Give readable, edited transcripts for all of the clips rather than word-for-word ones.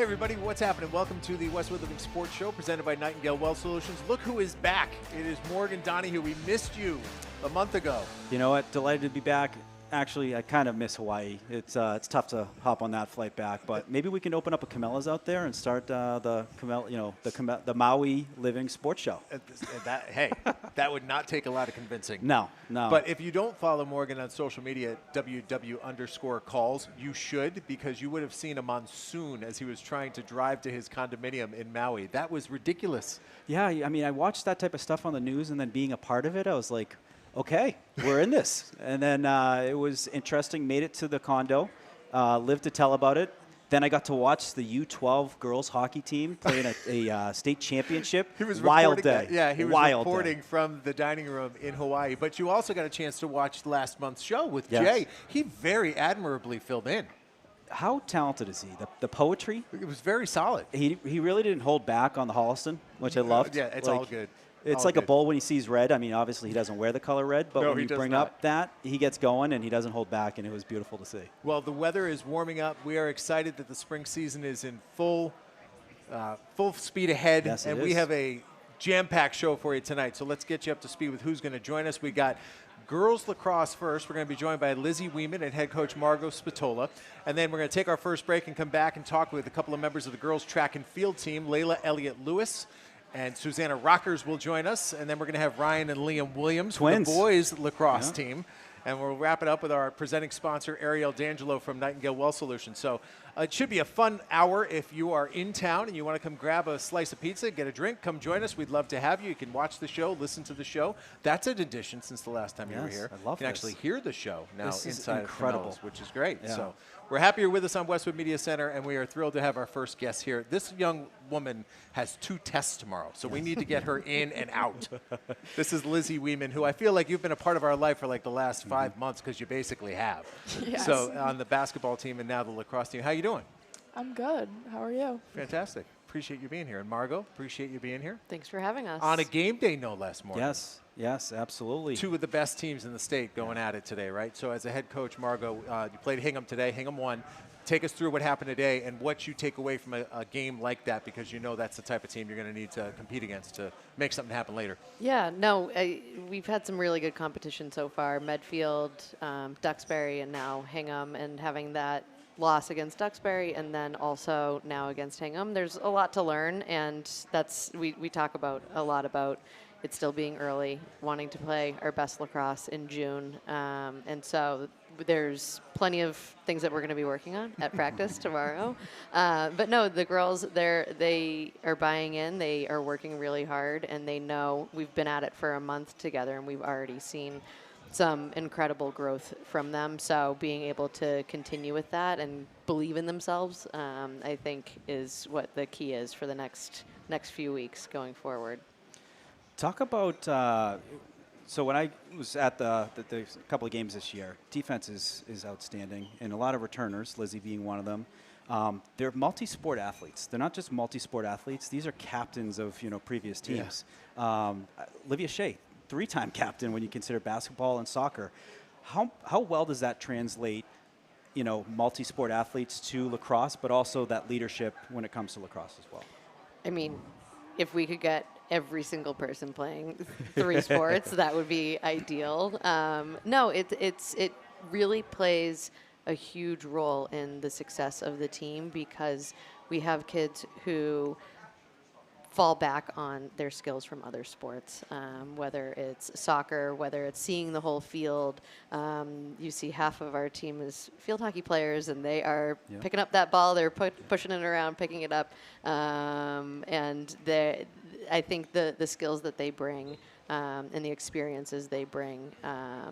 everybody, what's happening? Welcome to the Westwood Living Sports Show presented by Nightingale Wealth Solutions. Look who is back. It is Morgan Donahue. We missed you a month ago. You know what? Delighted to be back. Actually, I kind of miss Hawaii. It's tough to hop on that flight back, but maybe we can open up a Camellas out there and start the Maui Living Sports Show. That would not take a lot of convincing. No. But if you don't follow Morgan on social media at WW_calls, you should, because you would have seen a monsoon as he was trying to drive to his condominium in Maui. That was ridiculous. Yeah, I mean, I watched that type of stuff on the news, and then being a part of it, I was like, okay, we're in this. And then it was interesting, made it to the condo, lived to tell about it. Then I got to watch the U12 girls hockey team playing a state championship. He was wild day. day. Yeah, he was wild reporting day. from the dining room in Hawaii. But you also got a chance to watch last month's show with Yes. Jay. He very admirably filled in. How talented is he? The poetry? It was very solid. He really didn't hold back on the Holliston, which I loved. Yeah, it's all good. It's all like good. a bull when he sees red. I mean, obviously he doesn't wear the color red, but No, when he you does bring not. up that, he gets going and he doesn't hold back, and it was beautiful to see. Well, the weather is warming up. We are excited that the spring season is in full speed ahead, Yes, and it we is. have a jam-packed show for you tonight. So let's get you up to speed with who's going to join us. We got girls lacrosse first. We're going to be joined by Lizzie Weeman and head coach Margot Spatola. And then we're going to take our first break and come back and talk with a couple of members of the girls track and field team, Layla Elliott-Lewis and Susanna Rockers will join us. And then we're going to have Ryan and Liam Williams, Twins. the boys lacrosse team. And we'll wrap it up with our presenting sponsor, Ariel D'Angelo from Nightingale Wealth Solutions. So it should be a fun hour. If you are in town and you want to come grab a slice of pizza, get a drink, come join us. We'd love to have you. You can watch the show, listen to the show. That's an addition since the last time you were here. I love you can this. actually hear the show now This is inside incredible. of Camellas, which is great. Yeah. So we're happy you're with us on Westwood Media Center, and we are thrilled to have our first guest here. This young woman has 2 tests tomorrow, so we need to get her in and out. This is Lizzie Weeman, who I feel like you've been a part of our life for like the last 5 months, because you basically have. Yes. So on the basketball team and now the lacrosse team. How you doing? I'm good. How are you? Fantastic. Appreciate you being here. And Margot, appreciate you being here. Thanks for having us. On a game day, no less, Morgan. Yes, absolutely. 2 of the best teams in the state going at it today, right? So as a head coach, Margot, you played Hingham today. Hingham won. Take us through what happened today and what you take away from a game like that, because you know that's the type of team you're going to need to compete against to make something happen later. Yeah, no, we've had some really good competition so far. Medfield, Duxbury, and now Hingham, and having that loss against Duxbury and then also now against Hingham. There's a lot to learn, and that's we talk about a lot about it still being early, wanting to play our best lacrosse in June, and so there's plenty of things that we're going to be working on at practice tomorrow. But no, the girls, they are buying in. They are working really hard, and they know we've been at it for a month together, and we've already seen some incredible growth from them. So being able to continue with that and believe in themselves, I think is what the key is for the next few weeks going forward. Talk about, so when I was at the couple of games this year, defense is outstanding, and a lot of returners, Lizzie being one of them. They're multi-sport athletes. They're not just multi-sport athletes. These are captains of previous teams. Olivia Shea, 3-time captain when you consider basketball and soccer. How well does that translate, multi-sport athletes to lacrosse, but also that leadership when it comes to lacrosse as well? I mean, if we could get every single person playing 3 sports, that would be ideal. No, it really plays a huge role in the success of the team, because we have kids who fall back on their skills from other sports, whether it's soccer, whether it's seeing the whole field. You see half of our team is field hockey players, and they are picking up that ball, they're pushing it around, picking it up, and I think the skills that they bring and the experiences they bring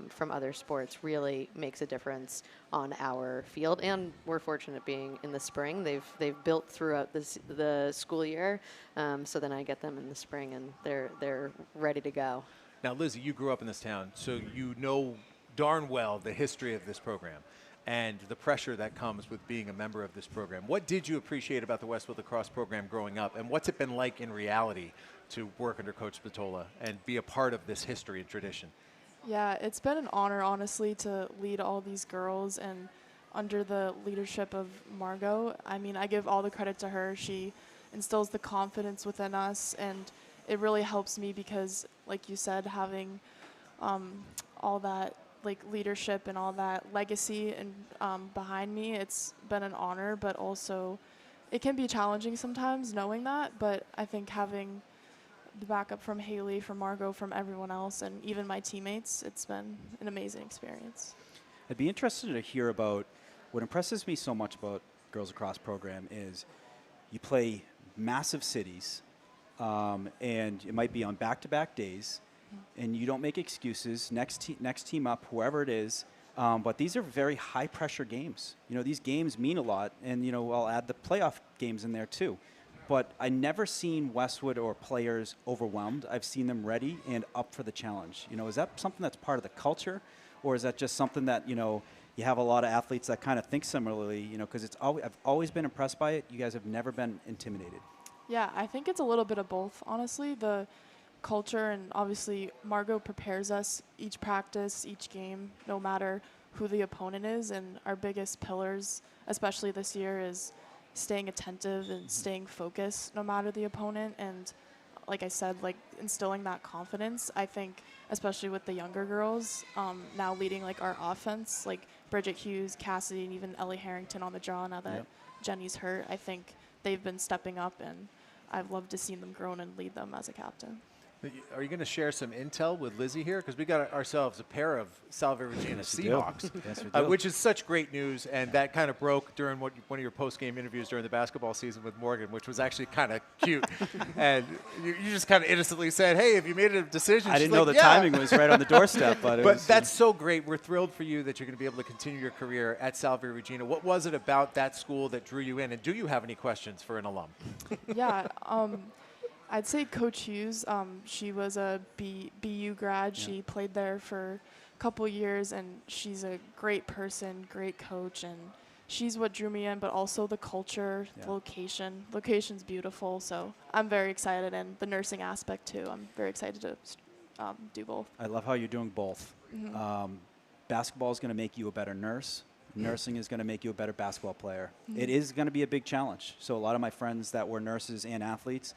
from other sports really makes a difference on our field. And we're fortunate being in the spring. They've built throughout the school year, so then I get them in the spring and they're ready to go. Now, Lizzie, you grew up in this town, so you know darn well the history of this program and the pressure that comes with being a member of this program. What did you appreciate about the Westwood Lacrosse program growing up, and what's it been like in reality to work under Coach Spatola and be a part of this history and tradition? Yeah, it's been an honor, honestly, to lead all these girls, and under the leadership of Margot. I mean, I give all the credit to her. She instills the confidence within us, and it really helps me because, like you said, having all that like leadership and all that legacy and behind me, it's been an honor, but also it can be challenging sometimes knowing that. But I think having the backup from Haley, from Margot, from everyone else, and even my teammates, it's been an amazing experience. I'd be interested to hear about what impresses me so much about Girls Lacrosse program is you play massive cities, and it might be on back-to-back days, and you don't make excuses. Next team up, whoever it is. But these are very high-pressure games. You know, these games mean a lot, and you know, I'll add the playoff games in there too. But I never seen Westwood or players overwhelmed. I've seen them ready and up for the challenge. You know, is that something that's part of the culture, or is that just something that, you know, you have a lot of athletes that kind of think similarly? You know, because I've always been impressed by it. You guys have never been intimidated. Yeah, I think it's a little bit of both, honestly. The culture, and obviously Margot prepares us each practice, each game, no matter who the opponent is. And our biggest pillars, especially this year, is staying attentive and staying focused no matter the opponent. And like I said, like instilling that confidence. I think especially with the younger girls now leading like our offense, like Bridget Hughes, Cassidy, and even Ellie Harrington on the draw now that Jenny's hurt. I think they've been stepping up, and I've loved to see them grown and lead them as a captain. Are you going to share some intel with Lizzie here? Because we got ourselves a pair of Salve Regina Seahawks, Yes, we do. which is such great news. And that kind of broke during one of your post-game interviews during the basketball season with Morgan, which was actually kind of cute. And you just kind of innocently said, hey, have you made a decision? I She's didn't know like, the timing was right on the doorstep. But that's so great. We're thrilled for you that you're going to be able to continue your career at Salve Regina. What was it about that school that drew you in? And do you have any questions for an alum? Yeah, I'd say Coach Hughes. She was a BU grad. Yeah. She played there for a couple years, and she's a great person, great coach, and she's what drew me in, but also the culture, the location. Location's beautiful, so I'm very excited, and the nursing aspect too. I'm very excited to do both. I love how you're doing both. Basketball is going to make you a better nurse. Nursing is going to make you a better basketball player. It is going to be a big challenge. So a lot of my friends that were nurses and athletes,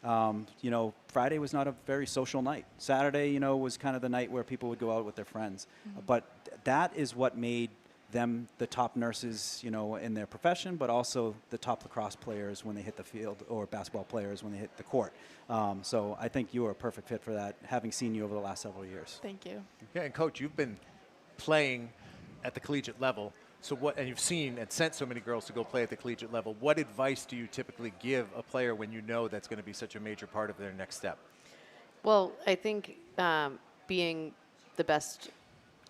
you know, Friday was not a very social night. Saturday, you know, was kind of the night where people would go out with their friends. But that is what made them the top nurses, you know, in their profession, but also the top lacrosse players when they hit the field, or basketball players when they hit the court. So I think you are a perfect fit for that, having seen you over the last several years. Thank you. Yeah, and Coach, you've been playing at the collegiate level. So and you've seen and sent so many girls to go play at the collegiate level. What advice do you typically give a player when you know that's going to be such a major part of their next step? Well, I think being the best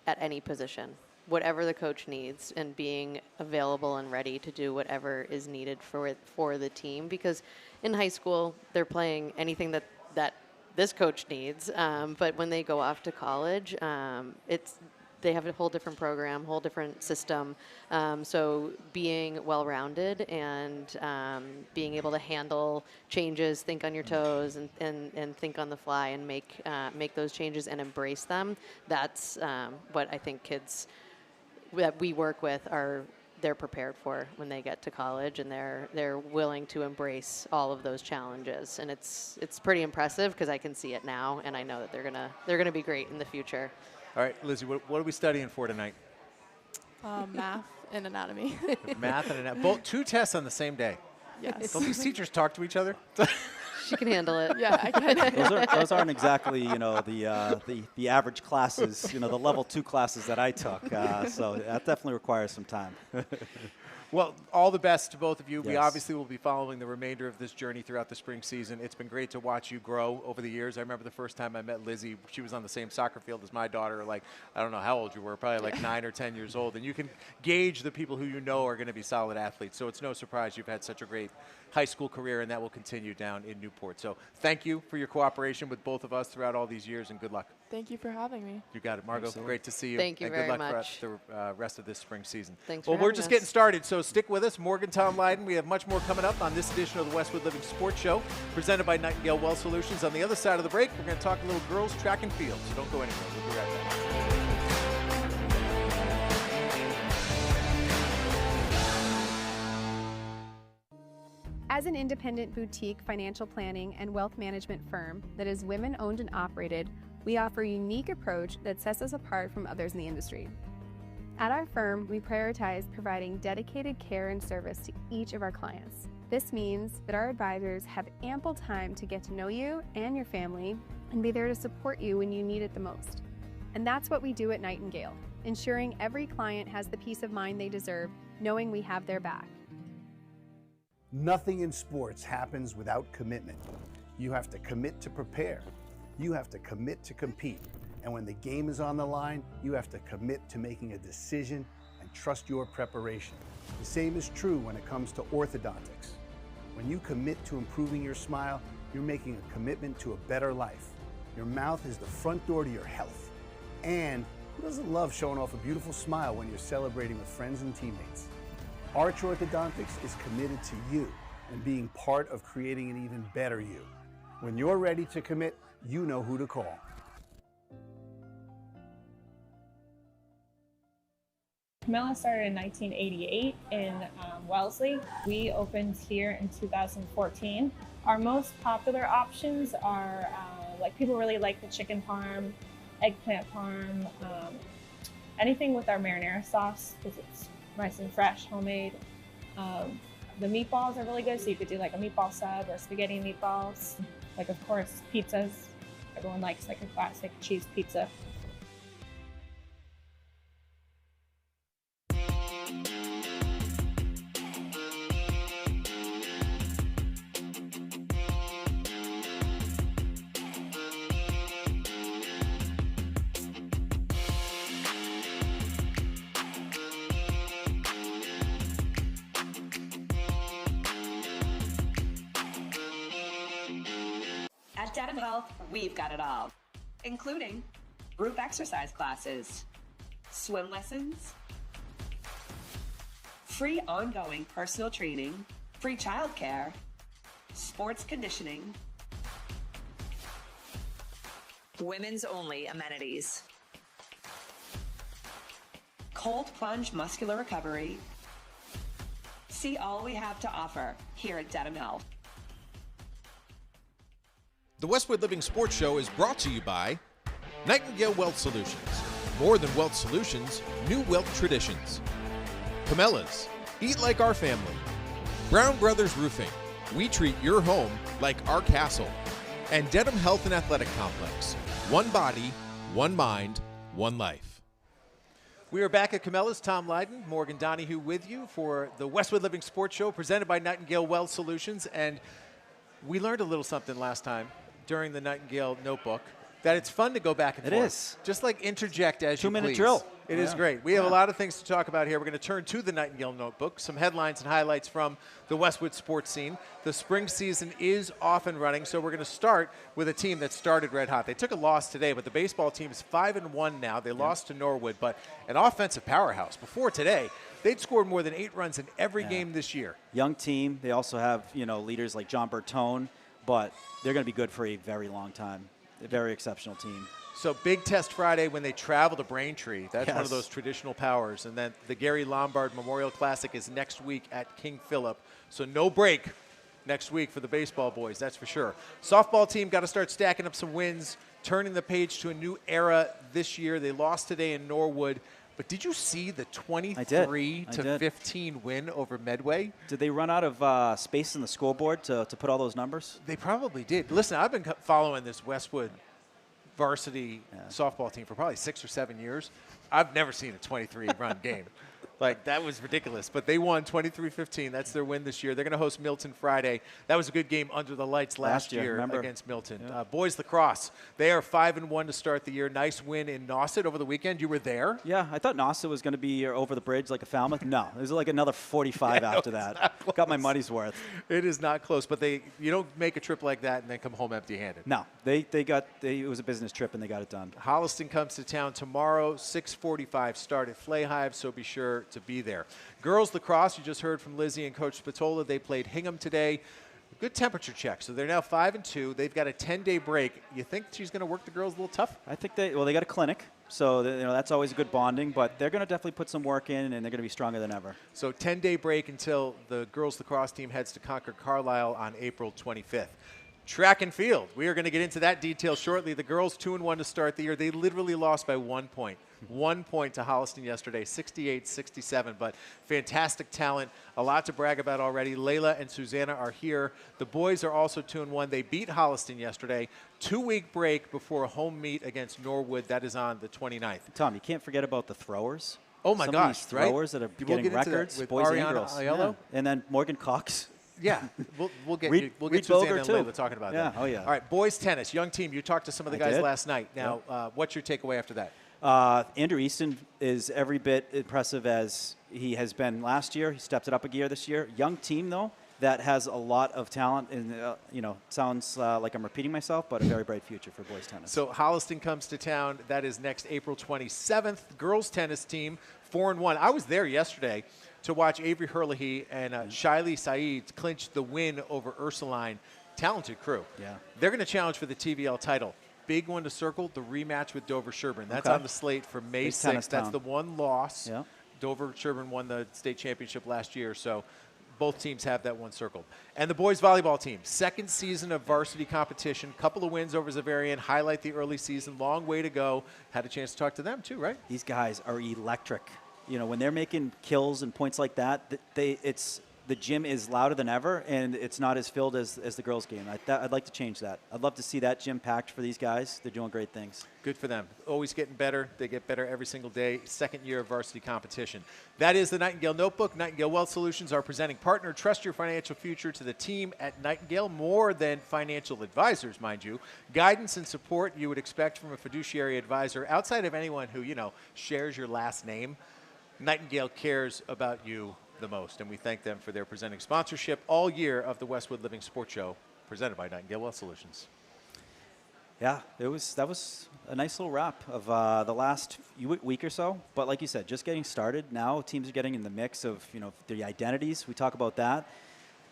at any position, whatever the coach needs, and being available and ready to do whatever is needed for the team. Because in high school, they're playing anything that this coach needs. But when they go off to college, they have a whole different program, whole different system. So being well-rounded and being able to handle changes, think on your toes, and think on the fly, and make those changes and embrace them. That's what I think kids that we work with they're prepared for when they get to college, and they're willing to embrace all of those challenges. And it's pretty impressive because I can see it now, and I know that they're gonna be great in the future. All right, Lizzie, what are we studying for tonight? Math and anatomy. Math and anatomy. Both 2 tests on the same day. Yes. Don't these teachers talk to each other? She can handle it. Yeah, I can. Those aren't exactly, you know, the average classes, you know, the level 2 classes that I took. So that definitely requires some time. Well, all the best to both of you. We Yes. obviously will be following the remainder of this journey throughout the spring season. It's been great to watch you grow over the years. I remember the first time I met Lizzie, she was on the same soccer field as my daughter. Like, I don't know how old you were, probably like 9 or 10 years old. And you can gauge the people who you know are going to be solid athletes. So it's no surprise you've had such a great high school career, and that will continue down in Newport. So thank you for your cooperation with both of us throughout all these years, and good luck. Thank you for having me. You got it, Margot. Absolutely. Great to see you. Thank you and very good luck much. throughout the rest of this spring season. Thanks Well, for we're having just us. getting started, so stick with us. Morgan, Tom Lydon. We have much more coming up on this edition of the Westwood Living Sports Show, presented by Nightingale Well Solutions. On the other side of the break, we're going to talk a little girls track and field, so don't go anywhere. We'll be right back. independent boutique financial planning and wealth management firm that is women-owned and operated, we offer a unique approach that sets us apart from others in the industry. At our firm, we prioritize providing dedicated care and service to each of our clients. This means that our advisors have ample time to get to know you and your family and be there to support you when you need it the most. And that's what we do at Nightingale, ensuring every client has the peace of mind they deserve, knowing we have their back. Nothing in sports happens without commitment. You have to commit to prepare. You have to commit to compete. And when the game is on the line, you have to commit to making a decision and trust your preparation. The same is true when it comes to orthodontics. When you commit to improving your smile, you're making a commitment to a better life. Your mouth is the front door to your health. And who doesn't love showing off a beautiful smile when you're celebrating with friends and teammates? Arch Orthodontics is committed to you and being part of creating an even better you. When you're ready to commit, you know who to call. Camilla started in 1988 in Wellesley. We opened here in 2014. Our most popular options are like people really like the chicken parm, eggplant parm, anything with our marinara sauce because it's nice and fresh, homemade. The meatballs are really good, so you could do like a meatball sub or spaghetti and meatballs. Like of course pizzas. Everyone likes like a classic cheese pizza. At Dedham Health, we've got it all, including group exercise classes, swim lessons, free ongoing personal training, free childcare, sports conditioning, women's only amenities, cold plunge muscular recovery. See all we have to offer here at Dedham Health. The Westwood Living Sports Show is brought to you by Nightingale Wealth Solutions. More than wealth solutions, new wealth traditions. Camellas, eat like our family. Brown Brothers Roofing, we treat your home like our castle. And Dedham Health and Athletic Complex, one body, one mind, one life. We are back at Camellas. Tom Lydon, Morgan Donahue with you for the Westwood Living Sports Show presented by Nightingale Wealth Solutions. And we learned a little something last time during the Nightingale Notebook, that it's fun to go back and forth. It is. Just like interject as you please. 2-minute drill. It is great. We have a lot of things to talk about here. We're going to turn to the Nightingale Notebook, some headlines and highlights from the Westwood sports scene. The spring season is off and running, so we're going to start with a team that started red hot. They took a loss today, but the baseball team is 5-1 now. They lost to Norwood, but an offensive powerhouse. Before today, they'd scored more than 8 runs in every game this year. Young team. They also have, leaders like John Bertone, but they're going to be good for a very long time. A very exceptional team. So big test Friday when they travel to Braintree. That's one of those traditional powers. And then the Gary Lombard Memorial Classic is next week at King Philip. So no break next week for the baseball boys, that's for sure. Softball team got to start stacking up some wins, turning the page to a new era this year. They lost today in Norwood. But did you see the 23-15 win over Medway? Did they run out of space in the scoreboard to put all those numbers? They probably did. Listen, I've been following this Westwood varsity softball team for probably 6 or 7 years. I've never seen a 23-run game. Like, that was ridiculous. But they won 23-15. That's their win this year. They're going to host Milton Friday. That was a good game under the lights last year against Milton. Yeah. Boys lacrosse, they are 5-1 to start the year. Nice win in Nauset over the weekend. You were there? Yeah, I thought Nauset was going to be over the bridge like a Falmouth. No, it was like another 45 after that. Got my money's worth. It is not close, but you don't make a trip like that and then come home empty-handed. No, it was a business trip and they got it done. Holliston comes to town tomorrow, 6:45 start at Flayhive, so be sure to be there. Girls lacrosse, you just heard from Lizzie and Coach Spatola. They played Hingham today. good temperature check. So they're now 5-2. They've got a 10-day break. You think she's going to work the girls a little tough? I think they got a clinic, so that's always a good bonding. But they're going to definitely put some work in, and they're going to be stronger than ever. So 10-day break until the girls lacrosse team heads to Concord Carlisle on April 25th. Track and field. We are going to get into that detail shortly. The girls 2-1 to start the year. They literally lost by 1 point. 1 point to Holliston yesterday, 68-67. But fantastic talent. A lot to brag about already. Layla and Susanna are here. The boys are also 2-1. They beat Holliston yesterday. 2-week break before a home meet against Norwood. That is on the 29th. Tom, you can't forget about the throwers. Oh, my Some gosh, of these throwers that are getting records, with boys and Ariana girls. Aiello? Yeah. And then Morgan Cox. Yeah, we'll get Reed Susanna Boger and too. Layla talking about that. Oh, yeah. All right, boys tennis, young team. You talked to some of the guys last night. Now, what's your takeaway after that? Andrew Easton is every bit impressive as he has been last year. He stepped it up a gear this year. Young team, though, that has a lot of talent. And, sounds like I'm repeating myself, but a very bright future for boys tennis. So Holliston comes to town. That is next April 27th. Girls tennis team, 4-1. I was there yesterday to watch Avery Herlihy and Shiley Saeed clinch the win over Ursuline. Talented crew. Yeah. They're going to challenge for the TVL title. Big one to circle, the rematch with Dover Sherburne. That's on the slate for May 6th. That's the one loss. Yeah. Dover Sherburne won the state championship last year, so both teams have that one circled. And the boys volleyball team, second season of varsity competition, couple of wins over Zavarian, highlight the early season, long way to go. Had a chance to talk to them too, right? These guys are electric. When they're making kills and points like that, the gym is louder than ever, and it's not as filled as the girls' game. I'd like to change that. I'd love to see that gym packed for these guys. They're doing great things. Good for them. Always getting better. They get better every single day. Second year of varsity competition. That is the Nightingale Notebook. Nightingale Wealth Solutions, our presenting partner. Trust your financial future to the team at Nightingale. More than financial advisors, mind you. Guidance and support you would expect from a fiduciary advisor outside of anyone who, shares your last name. Nightingale cares about you the most, and we thank them for their presenting sponsorship all year of the Westwood Living Sports Show, presented by Nightingale Wealth Solutions. Yeah, that was a nice little wrap of the last week or so. But like you said, just getting started. Now teams are getting in the mix of their identities. We talk about that.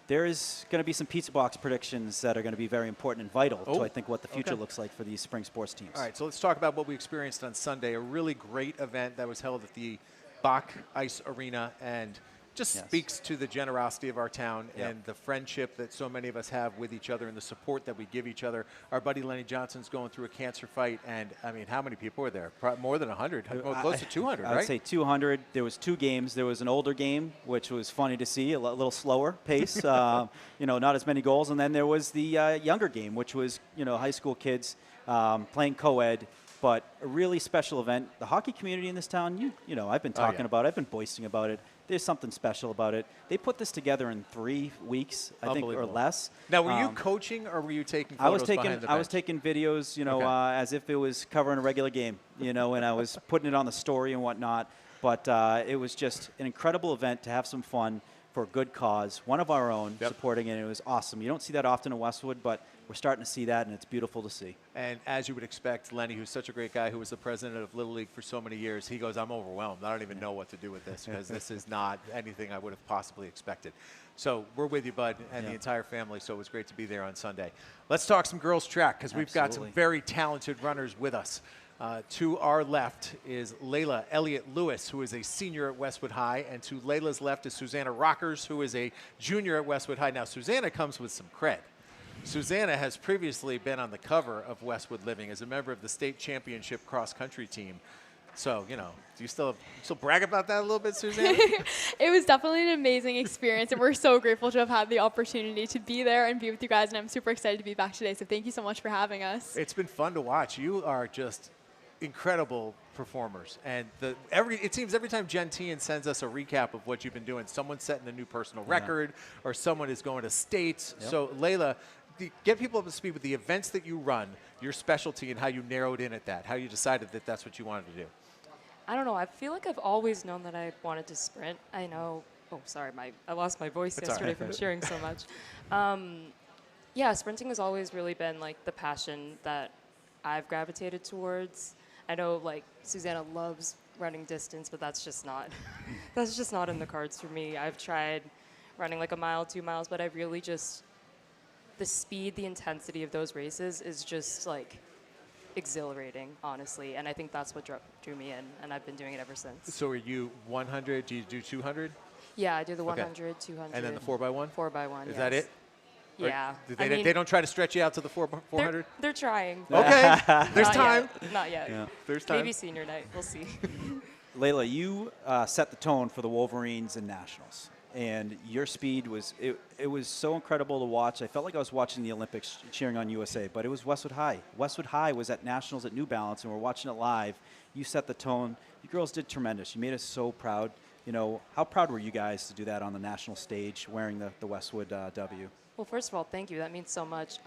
There is going to be some pizza box predictions that are going to be very important and vital to, I think, what the future looks like for these spring sports teams. All right, so let's talk about what we experienced on Sunday. A really great event that was held at the Bach Ice Arena, and just speaks to the generosity of our town and the friendship that so many of us have with each other and the support that we give each other. Our buddy Lenny Johnson's going through a cancer fight, and I mean, how many people were there? Probably more than 100, close to 200, right? I would say 200. There was 2 games. There was an older game, which was funny to see, a little slower pace, not as many goals. And then there was the younger game, which was, high school kids playing co-ed. But a really special event. The hockey community in this town, I've been talking about it. I've been boasting about it. There's something special about it. They put this together in 3 weeks, I think, or less. Now, were you coaching or were you taking photos behind the bench? I was taking videos, as if it was covering a regular game, and I was putting it on the story and whatnot. But it was just an incredible event to have some fun for a good cause, one of our own, supporting it. It was awesome. You don't see that often in Westwood, but we're starting to see that, and it's beautiful to see. And as you would expect, Lenny, who's such a great guy, who was the president of Little League for so many years, he goes, I'm overwhelmed. I don't even know what to do with this because this is not anything I would have possibly expected. So we're with you, bud, and the entire family, so it was great to be there on Sunday. Let's talk some girls track because we've got some very talented runners with us. To our left is Layla Elliott-Lewis, who is a senior at Westwood High, and to Layla's left is Susanna Rockers, who is a junior at Westwood High. Now, Susanna comes with some cred. Susanna has previously been on the cover of Westwood Living as a member of the state championship cross-country team. So, do you still brag about that a little bit, Susanna? It was definitely an amazing experience, and we're so grateful to have had the opportunity to be there and be with you guys, and I'm super excited to be back today, so thank you so much for having us. It's been fun to watch. You are just incredible performers, and it seems every time Jen Tien sends us a recap of what you've been doing, someone's setting a new personal record or someone is going to states. So Layla, get people up to speed with the events that you run, your specialty, and how you narrowed in at that, how you decided that that's what you wanted to do. I don't know. I feel like I've always known that I wanted to sprint. I know. Oh, sorry. I lost my voice yesterday from cheering so much. Yeah, sprinting has always really been like the passion that I've gravitated towards. I know like Susanna loves running distance, but that's just not in the cards for me. I've tried running like a mile, 2 miles, but I really just the speed, the intensity of those races is just like exhilarating, honestly. And I think that's what drew me in, and I've been doing it ever since. So are you 100? Do you do 200? Yeah, I do the Okay. 100, 200. And then the 4x1? 4x1, Is that it? Or Yeah. they don't try to stretch you out to the 400? They're trying. Okay. There's Not time. Yet. Not yet. Yeah. There's time. Maybe senior night. We'll see. Layla, you set the tone for the Wolverines in nationals, and your speed was it was so incredible to watch. I felt like I was watching the Olympics cheering on USA, but it was Westwood High. Westwood High was at nationals at New Balance, and we're watching it live. You set the tone. You girls did tremendous. You made us so proud. You know, how proud were you guys to do that on the national stage wearing the Westwood W? Well, first of all, thank you. That means so much.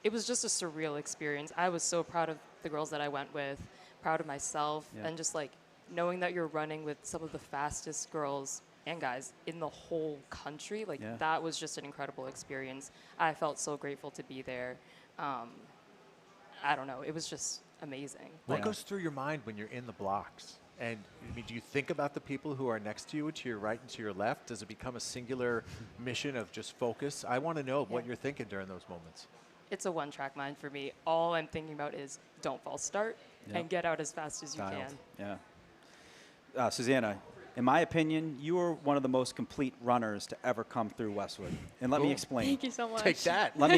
It was just a surreal experience. I was so proud of the girls that I went with, proud of myself, and just like knowing that you're running with some of the fastest girls and guys in the whole country. Like that was just an incredible experience. I felt so grateful to be there. I don't know. It was just amazing. What goes through your mind when you're in the blocks? And I mean, do you think about the people who are next to you, to your right and to your left? Does it become a singular mission of just focus? I want to know what you're thinking during those moments. It's a one-track mind for me. All I'm thinking about is don't false start and get out as fast as you can. Yeah. Susanna, in my opinion, you are one of the most complete runners to ever come through Westwood. And let me explain. Thank you so much. Take that. Let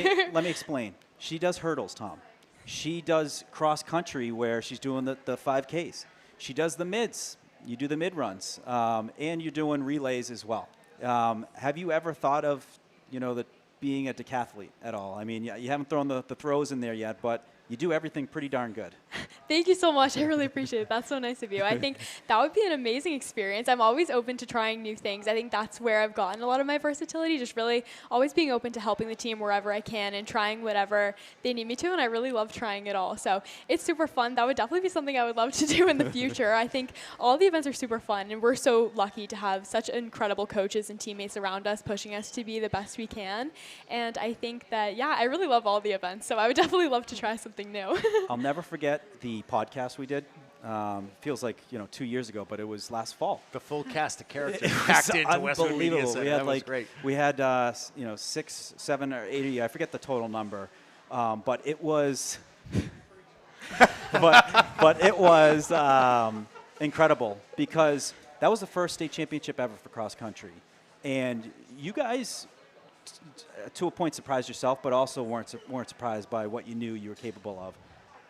me explain. She does hurdles, Tom. She does cross country where she's doing the 5Ks. She does the mids. You do the mid runs, and you're doing relays as well. Have you ever thought of, being a decathlete at all? I mean, you haven't thrown the throws in there yet, but you do everything pretty darn good. Thank you so much. I really appreciate it. That's so nice of you. I think that would be an amazing experience. I'm always open to trying new things. I think that's where I've gotten a lot of my versatility, just really always being open to helping the team wherever I can and trying whatever they need me to, and I really love trying it all. So it's super fun. That would definitely be something I would love to do in the future. I think all the events are super fun, and we're so lucky to have such incredible coaches and teammates around us pushing us to be the best we can. And I think that, I really love all the events, so I would definitely love to try something new. I'll never forget the podcast we did. Feels like 2 years ago, but it was last fall. The full cast of characters packed into Westwood Media Center. We had that was great. We had 6, 7, or 8. I forget the total number, but it was, but it was incredible because that was the first state championship ever for cross country, and you guys, to a point, surprised yourself, but also weren't surprised by what you knew you were capable of.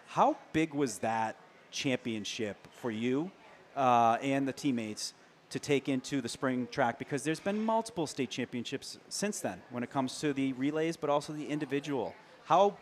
How big was that championship for you and the teammates to take into the spring track? Because there's been multiple state championships since then when it comes to the relays, but also the individual. How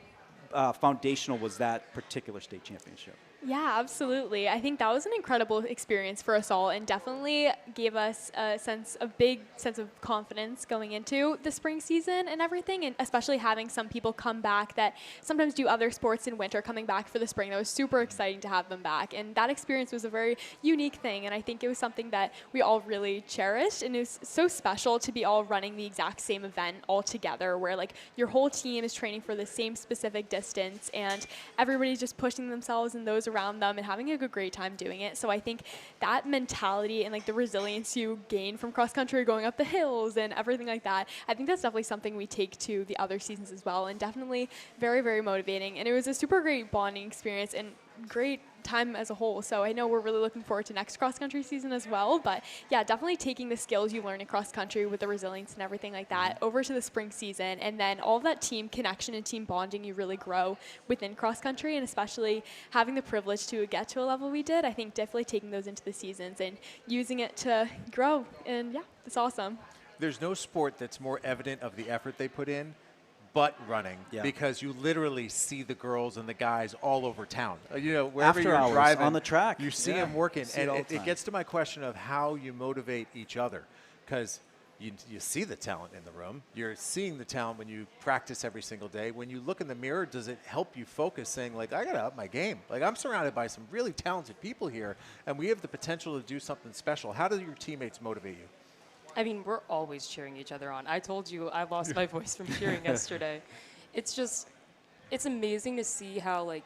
foundational was that particular state championship? Yeah, absolutely. I think that was an incredible experience for us all and definitely gave us a big sense of confidence going into the spring season and everything, and especially having some people come back that sometimes do other sports in winter coming back for the spring. That was super exciting to have them back, and that experience was a very unique thing, and I think it was something that we all really cherished, and it was so special to be all running the exact same event all together where like your whole team is training for the same specific distance and everybody's just pushing themselves and those around them and having a great time doing it. So I think that mentality and like the resilience you gain from cross country, going up the hills and everything like that, I think that's definitely something we take to the other seasons as well, and definitely very, very motivating. And it was a super great bonding experience and great time as a whole. So I know we're really looking forward to next cross country season as well, but yeah, definitely taking the skills you learn in cross country with the resilience and everything like that over to the spring season, and then all of that team connection and team bonding you really grow within cross country, and especially having the privilege to get to a level we did, I think definitely taking those into the seasons and using it to grow, and yeah, it's awesome. There's no sport that's more evident of the effort they put in but running, because you literally see the girls and the guys all over town. Wherever After you're hours, driving on the track, you see them working, and it gets to my question of how you motivate each other, because you see the talent in the room. You're seeing the talent when you practice every single day. When you look in the mirror, does it help you focus, saying like, I gotta up my game? Like, I'm surrounded by some really talented people here, and we have the potential to do something special. How do your teammates motivate you? I mean, we're always cheering each other on. I told you I lost my voice from cheering yesterday. It's amazing to see how, like,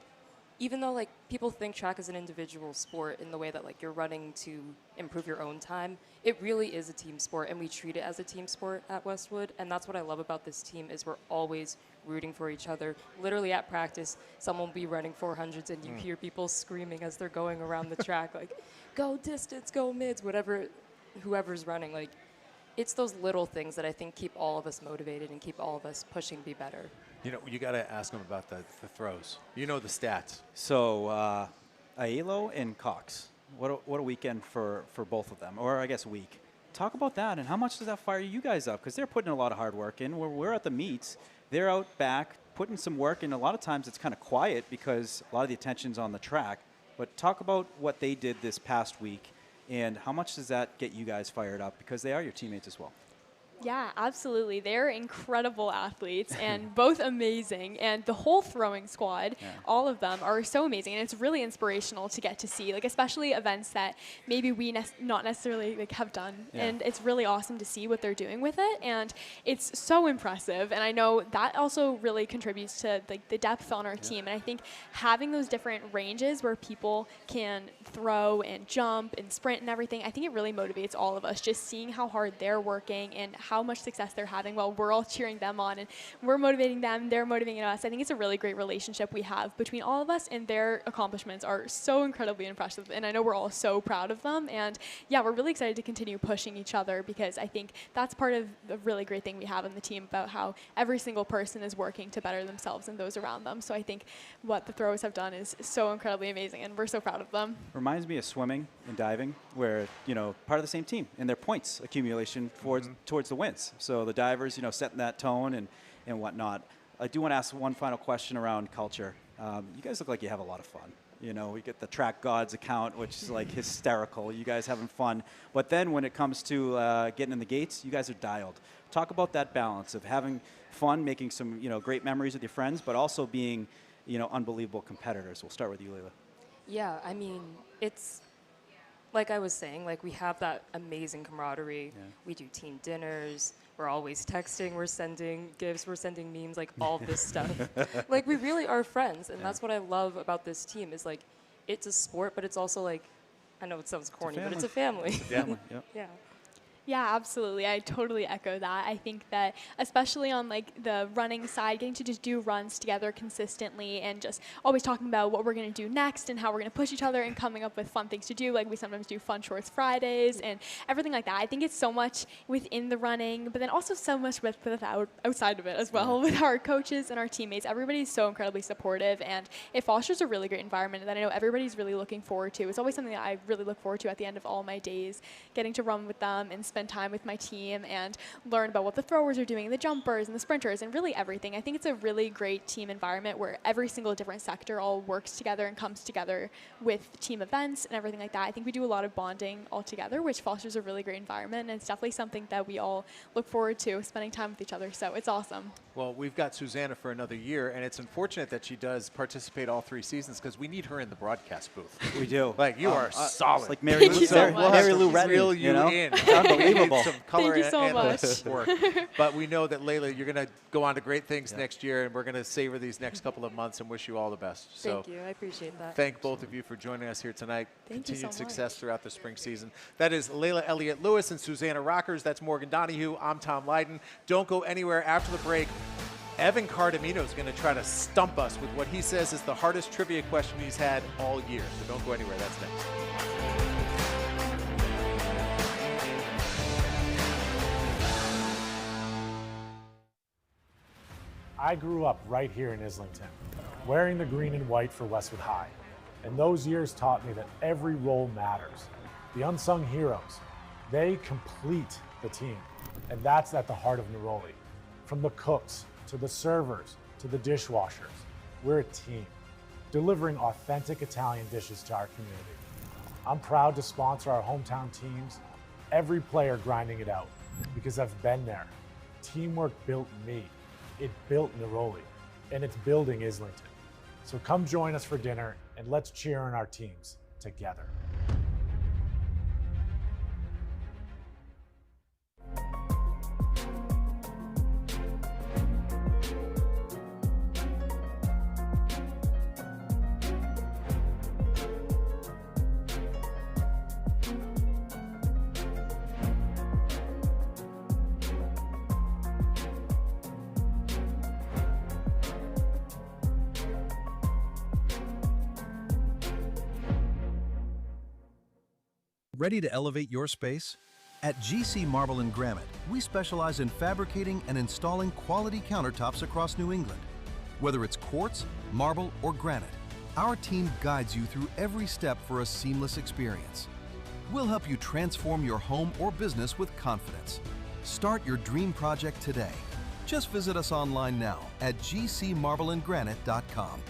even though like people think track is an individual sport in the way that like you're running to improve your own time, it really is a team sport, and we treat it as a team sport at Westwood. And that's what I love about this team is we're always rooting for each other. Literally at practice, someone will be running 400s and you hear people screaming as they're going around the track, like, go distance, go mids, whatever, whoever's running. Like, it's those little things that I think keep all of us motivated and keep all of us pushing to be better. You know, you got to ask them about the throws. You know the stats. So, Aiello and Cox, what a weekend for both of them, or I guess week. Talk about that, and how much does that fire you guys up? Because they're putting a lot of hard work in. We're at the meets. They're out back putting some work in. A lot of times it's kind of quiet because a lot of the attention's on the track. But talk about what they did this past week, and how much does that get you guys fired up? Because they are your teammates as well. Yeah, absolutely. They're incredible athletes and both amazing. And the whole throwing squad, all of them are so amazing. And it's really inspirational to get to see, like especially events that maybe we not necessarily like have done. Yeah. And it's really awesome to see what they're doing with it. And it's so impressive. And I know that also really contributes to like the depth on our team. And I think having those different ranges where people can throw and jump and sprint and everything, I think it really motivates all of us, just seeing how hard they're working and how much success they're having while we're all cheering them on and we're motivating them, they're motivating us. I think it's a really great relationship we have between all of us, and their accomplishments are so incredibly impressive, and I know we're all so proud of them. And yeah, we're really excited to continue pushing each other, because I think that's part of the really great thing we have in the team about how every single person is working to better themselves and those around them. So I think what the throwers have done is so incredibly amazing, and we're so proud of them. Reminds me of swimming and diving, where, you know, part of the same team and their points accumulation towards the wins. So the divers, you know, setting that tone and whatnot. I do want to ask one final question around culture. You guys look like you have a lot of fun. You know, we get the Track Gods account, which is like hysterical. You guys having fun. But then when it comes to getting in the gates, you guys are dialed. Talk about that balance of having fun, making some, you know, great memories with your friends, but also being, you know, unbelievable competitors. We'll start with you, Layla. Yeah, I mean, it's like I was saying, like we have that amazing camaraderie. Yeah. We do team dinners. We're always texting. We're sending gifts. We're sending memes, like all this stuff. Like we really are friends, and that's what I love about this team is like it's a sport, but it's also like, I know it sounds corny, but it's a family. Family. Yep. Yeah. Yeah, absolutely. I totally echo that. I think that especially on like the running side, getting to just do runs together consistently and just always talking about what we're going to do next and how we're going to push each other and coming up with fun things to do. Like we sometimes do Fun Shorts Fridays and everything like that. I think it's so much within the running, but then also so much outside of it as well with our coaches and our teammates. Everybody's so incredibly supportive, and it fosters a really great environment that I know everybody's really looking forward to. It's always something that I really look forward to at the end of all my days, getting to run with them and spend time with my team and learn about what the throwers are doing, the jumpers and the sprinters and really everything. I think it's a really great team environment where every single different sector all works together and comes together with team events and everything like that. I think we do a lot of bonding all together, which fosters a really great environment, and it's definitely something that we all look forward to, spending time with each other. So it's awesome. Well, we've got Susanna for another year, and it's unfortunate that she does participate all 3 seasons because we need her in the broadcast booth. We do. Like, you are solid. Like Mary Thank you so much. Mary Lou Retton, reel you know? in. Unbelievable. Some color Thank you so analyst much. work. But we know that, Layla, you're going to go on to great things next year, and we're going to savor these next couple of months and wish you all the best. Thank you. I appreciate that. Thank both of you for joining us here tonight. Thank you so Continued much. success throughout the spring season. That is Layla Elliott-Lewis and Susanna Rockers. That's Morgan Donahue. I'm Tom Lydon. Don't go anywhere after the break. Evan Cardamino is going to try to stump us with what he says is the hardest trivia question he's had all year. So don't go anywhere. That's next. I grew up right here in Islington, wearing the green and white for Westwood High. And those years taught me that every role matters. The unsung heroes, they complete the team. And that's at the heart of Neroli. From the cooks, to the servers, to the dishwashers, we're a team, delivering authentic Italian dishes to our community. I'm proud to sponsor our hometown teams, every player grinding it out, because I've been there. Teamwork built me. It built Neroli, and it's building Islington. So come join us for dinner, and let's cheer on our teams together. Ready to elevate your space? At GC Marble and Granite, we specialize in fabricating and installing quality countertops across New England. Whether it's quartz, marble, or granite, our team guides you through every step for a seamless experience. We'll help you transform your home or business with confidence. Start your dream project today. Just visit us online now at gcmarbleandgranite.com.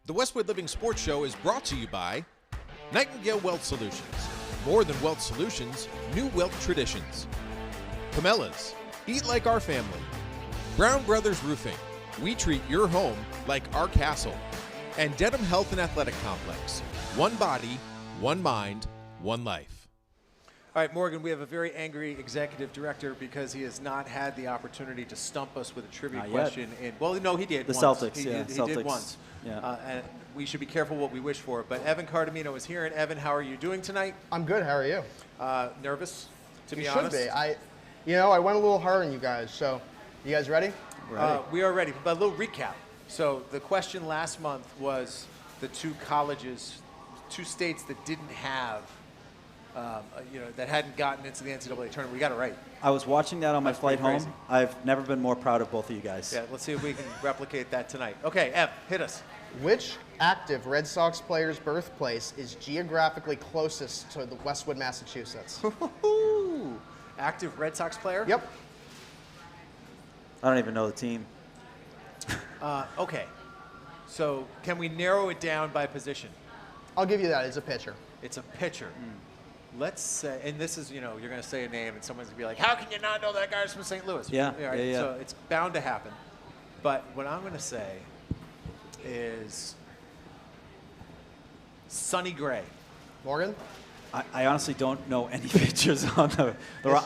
The Westwood Living Sports Show is brought to you by Nightingale Wealth Solutions. More than wealth solutions, new wealth traditions. Camellas, eat like our family. Brown Brothers Roofing, we treat your home like our castle. And Dedham Health and Athletic Complex, one body, one mind, one life. All right, Morgan, we have a very angry executive director because he has not had the opportunity to stump us with a trivia question. Well, no, he did The once. Celtics, He Celtics. did once. Yeah. And we should be careful what we wish for. But Evan Cardamino is here. And Evan, how are you doing tonight? I'm good. How are you? Nervous, to be You honest. should be. I went a little hard on you guys. So, you guys ready? We are ready. But a little recap. So the question last month was the two colleges, two states that didn't have, that hadn't gotten into the NCAA tournament. We got it right. I was watching that on my flight home. crazy. I've never been more proud of both of you guys. Yeah, let's see if we can replicate that tonight. Okay, Ev, hit us. Which active Red Sox player's birthplace is geographically closest to the Westwood, Massachusetts? Active Red Sox player? Yep. I don't even know the team. Okay. So can we narrow it down by position? I'll give you that. It's a pitcher. It's a pitcher. Let's say, and this is, you're going to say a name and someone's going to be like, how can you not know that guy's from St. Louis? Yeah, Right? yeah. So it's bound to happen. But what I'm going to say is Sonny Gray. Morgan? I honestly don't know any pitchers on the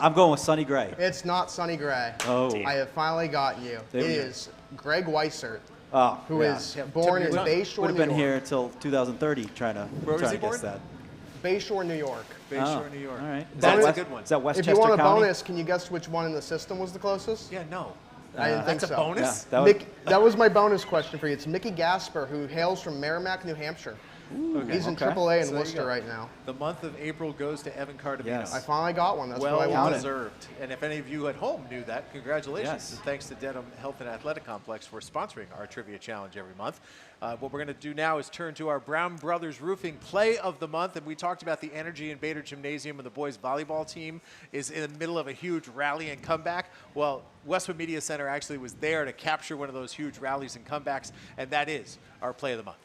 I'm going with Sonny Gray. It's not Sonny Gray. Oh. I have finally gotten you. There It we go. is Greg Weissert, Oh, who yeah. is born in Bayshore, Would have New been York. here until 2030 trying to he guess born? that. Bayshore, New York. Bayshore, New York. All right. That's West- a good one. Is that Westchester If you want a County? bonus, can you guess which one in the system was the closest? Yeah, no. I didn't think That's so. a bonus? Yeah, That was my bonus question for you. It's Mickey Gasper, who hails from Merrimack, New Hampshire. Okay. He's in Okay. AAA in So there you Worcester go. right now. The month of April goes to Evan Cardamino. Yes. I finally got one. That's Well what I wanted. deserved. And if any of you at home knew that, congratulations. Yes. And thanks to Dedham Health and Athletic Complex for sponsoring our trivia challenge every month. What we're going to do now is turn to our Brown Brothers Roofing Play of the Month. And we talked about the energy in Bader Gymnasium, and the boys volleyball team is in the middle of a huge rally and comeback. Well, Westwood Media Center actually was there to capture one of those huge rallies and comebacks, and that is our Play of the Month.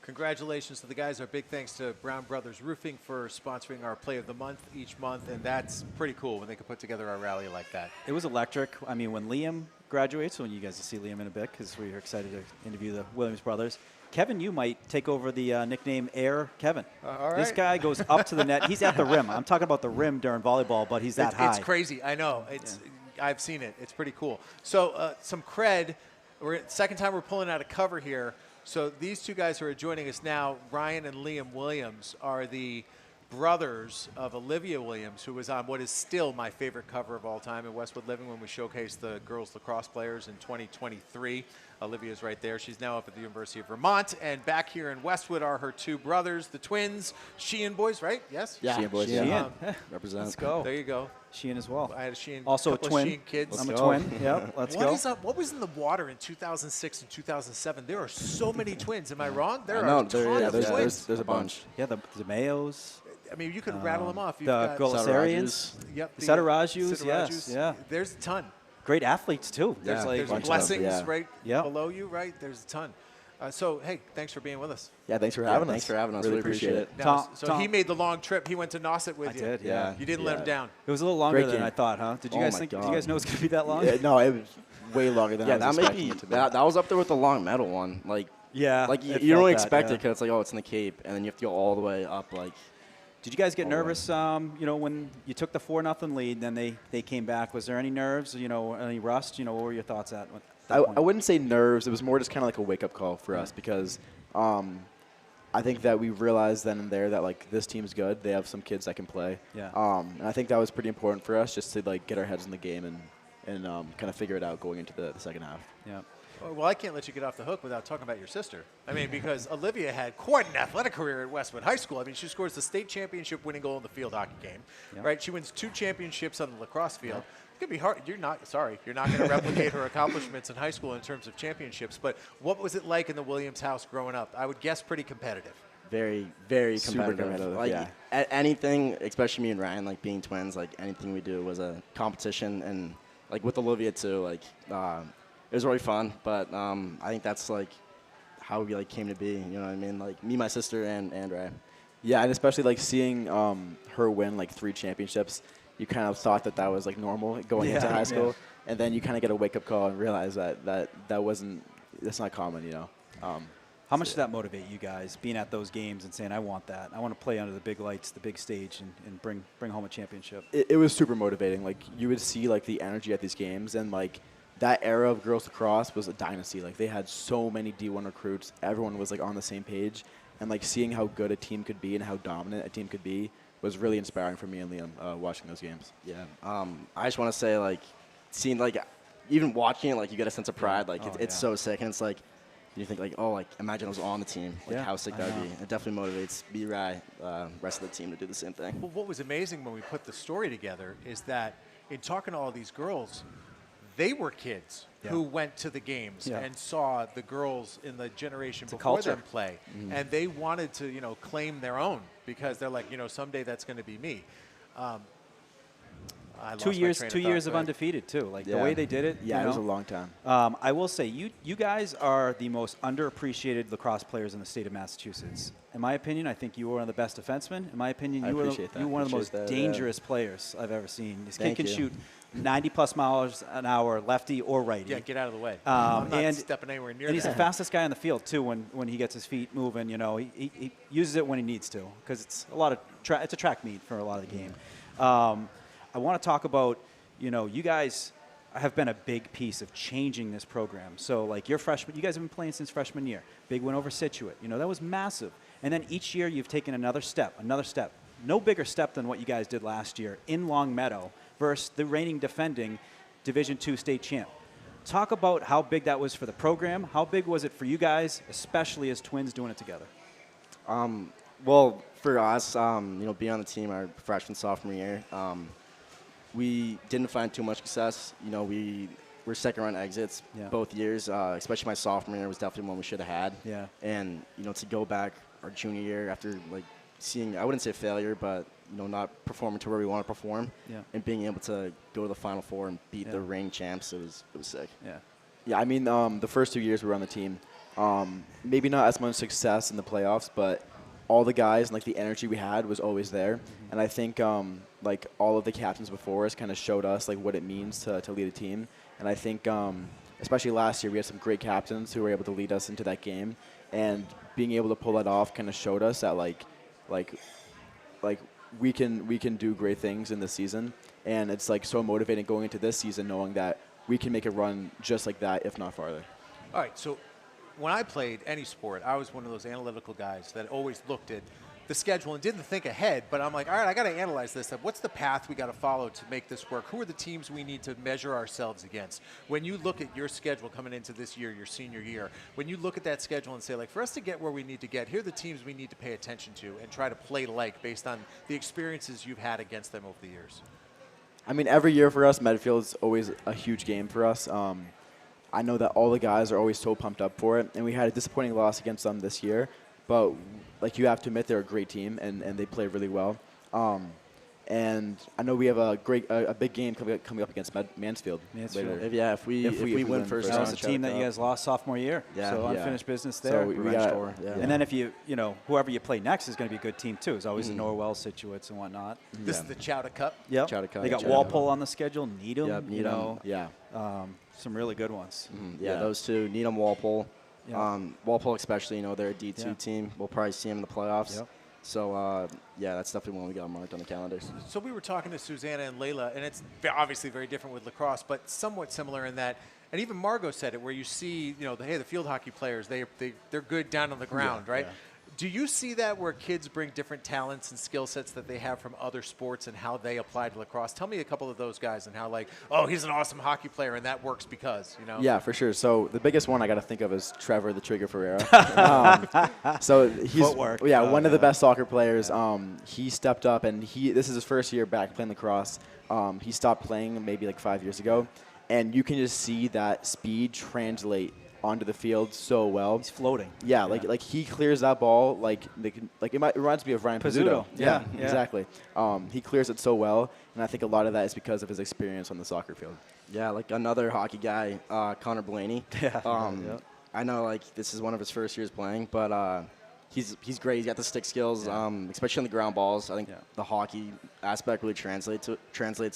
Congratulations to the guys. Our big thanks to Brown Brothers Roofing for sponsoring our Play of the Month each month, and that's pretty cool when they can put together a rally like that. It was electric. I mean, when Liam graduates, when you guys will see Liam in a bit, because we are excited to interview the Williams brothers. Kevin, you might take over the nickname Air Kevin. All right. This guy goes up to the net. He's at the rim. I'm talking about the rim during volleyball, but he's that high. It's crazy. I know. I've seen it. It's pretty cool. So some cred. Second time we're pulling out a cover here. So these two guys who are joining us now, Ryan and Liam Williams, are the brothers of Olivia Williams, who was on what is still my favorite cover of all time in Westwood Living when we showcased the girls lacrosse players in 2023. Olivia's right there. She's now up at the University of Vermont. And back here in Westwood are her two brothers, the twins, Sheehan boys, right? Yes? Yeah. Sheehan boys. Sheehan. Represent. Let's go. There you go. Sheehan as well. I had a Sheehan, also a couple twin. Of Sheehan kids. I'm a twin. Yep, let's What go. is up? What was in the water in 2006 and 2007? There are so many twins. Am I wrong? There I are know, a ton of twins. there's a bunch. Yeah, the I Mayos. mean, you could rattle them off. You've The got Golisarians. Yep. The Satarajus, yes. Yeah. There's a ton. Great athletes, too. There's, like there's blessings right Yep. below you, right? There's a ton. So, hey, thanks for being with us. Yeah, thanks for having us. Thanks for having us. Really We appreciate it. Now, so he made the long trip. He went to Nauset with you. I did, yeah. You didn't let him down. It was a little longer Great than game. I thought, huh? Did you Oh guys my think? Did God. you guys know it was going to be that long? Yeah, no, it was way longer than I was that may expecting be it to be. that was up there with the long medal one. Like, Yeah. like you it don't felt expect that, it because it's like, oh, it's in the Cape, and then you have to go all the way up. Like, Did you guys get all the way. nervous? When you took the 4-0 lead, then they came back. Was there any nerves? Any rust? What were your thoughts at that point? I wouldn't say nerves. It was more just kind of like a wake-up call for us because I think that we realized then and there that like this team's good. They have some kids that can play. Yeah. And I think that was pretty important for us just to like get our heads in the game and kind of figure it out going into the second half. Yeah. Well, I can't let you get off the hook without talking about your sister. I mean, because Olivia had quite an athletic career at Westwood High School. I mean, she scores the state championship winning goal in the field hockey game, right? She wins 2 championships on the lacrosse field. It's going to be hard. You're not going to replicate her accomplishments in high school in terms of championships. But what was it like in the Williams house growing up? I would guess pretty competitive. very, very Super competitive. competitive, Like yeah. anything, especially me and Ryan, like being twins, like anything we do was a competition, and like with Olivia too, like it was really fun. But I think that's like how we like came to be. You know what I mean? Like me, my sister, and Ryan. Yeah, and especially like seeing her win like 3 championships, you kind of thought that was like normal going into high school, and then you kind of get a wake-up call and realize that's not common, How much did that motivate you guys, being at those games and saying, I want that. I want to play under the big lights, the big stage, and bring home a championship? It was super motivating. Like you would see like the energy at these games, and like that era of girls lacrosse was a dynasty. Like they had so many D1 recruits. Everyone was like on the same page, and like seeing how good a team could be and how dominant a team could be was really inspiring for me and Liam watching those games. Yeah. I just want to say like seeing like even watching it, like you get a sense of pride. Like it's so sick, and it's like. You think like, oh, like imagine I was on the team. Like how sick that would be. It definitely motivates me, Rye, rest of the team to do the same thing. Well, what was amazing when we put the story together is that in talking to all these girls, they were kids who went to the games and saw the girls in the generation before them play, and they wanted to, claim their own because they're like, someday that's going to be me. I lost 2 my years, train of 2 thought, years of right? undefeated too. Like the way they did it. Yeah, it was a long time. I will say, you guys are the most underappreciated lacrosse players in the state of Massachusetts. In my opinion, I think you were one of the best defensemen. In my opinion, you were one of the most dangerous players I've ever seen. This kid can shoot 90+ miles an hour, lefty or righty. Yeah, get out of the way. I'm not stepping anywhere near And he's that. the fastest guy on the field too. When he gets his feet moving, he uses it when he needs to because it's it's a track meet for a lot of the game. I want to talk about. You guys have been a big piece of changing this program. So, like, your freshman, you guys have been playing since freshman year. Big win over Situate. That was massive. And then each year you've taken another step. No bigger step than what you guys did last year in Long Meadow versus the reigning defending Division II state champ. Talk about how big that was for the program. How big was it for you guys, especially as twins doing it together? Well, for us, being on the team our freshman, sophomore year, we didn't find too much success. We were second-round exits both years, especially my sophomore year was definitely one we should have had. Yeah. And, to go back our junior year after, like, seeing, I wouldn't say failure, but, not performing to where we want to perform and being able to go to the Final Four and beat the reigning champs, it was sick. Yeah. Yeah, I mean, the first 2 years we were on the team, maybe not as much success in the playoffs, but all the guys and like the energy we had was always there. And I think like all of the captains before us kind of showed us like what it means to lead a team. And I think especially last year we had some great captains who were able to lead us into that game. And being able to pull that off kind of showed us that like we can do great things in this season. And it's like so motivating going into this season knowing that we can make a run just like that, if not farther. All right, so when I played any sport, I was one of those analytical guys that always looked at the schedule and didn't think ahead, but I'm like, all right, I got to analyze this. What's the path we got to follow to make this work? Who are the teams we need to measure ourselves against? When you look at your schedule coming into this year, your senior year, when you look at that schedule and say, like, for us to get where we need to get, here are the teams we need to pay attention to and try to play like based on the experiences you've had against them over the years. I mean, every year for us, Medfield's always a huge game for us. I know that all the guys are always so pumped up for it, and we had a disappointing loss against them this year. But like you have to admit, they're a great team, and they play really well. And I know we have a big game coming up against Mansfield. Later. If we win first that round, was a team that you guys lost sophomore year. Yeah, so unfinished business there. So we got, and then if whoever you play next is going to be a good team too. It's always the Norwell, Situates, and whatnot. This is the Chowder Cup. Yep. Chowder Cup. They got Walpole on the schedule. Needham. Yep, Needham. Some really good ones. Those two. Needham, Walpole. Yeah. Walpole especially. They're a D2 team. We'll probably see them in the playoffs. Yep. So, that's definitely one we got marked on the calendars. So we were talking to Susanna and Layla, and it's obviously very different with lacrosse, but somewhat similar in that, and even Margot said it, where you see, the field hockey players, they're good down on the ground, right? Yeah. Do you see that where kids bring different talents and skill sets that they have from other sports and how they apply to lacrosse? Tell me a couple of those guys and how he's an awesome hockey player and that works because, Yeah, for sure. So the biggest one I got to think of is Trevor the Trigger Ferreira. So he's footwork. One of the best soccer players. He stepped up and this is his first year back playing lacrosse. He stopped playing maybe like 5 years ago, and you can just see that speed translate onto the field so well. He's floating. Yeah, like he clears that ball it reminds me of Ryan Pizzuto. Yeah, exactly. He clears it so well, and I think a lot of that is because of his experience on the soccer field. Yeah, like another hockey guy, Connor Blaney. I know this is one of his first years playing, but he's great. He's got the stick skills, especially on the ground balls. I think the hockey aspect really translates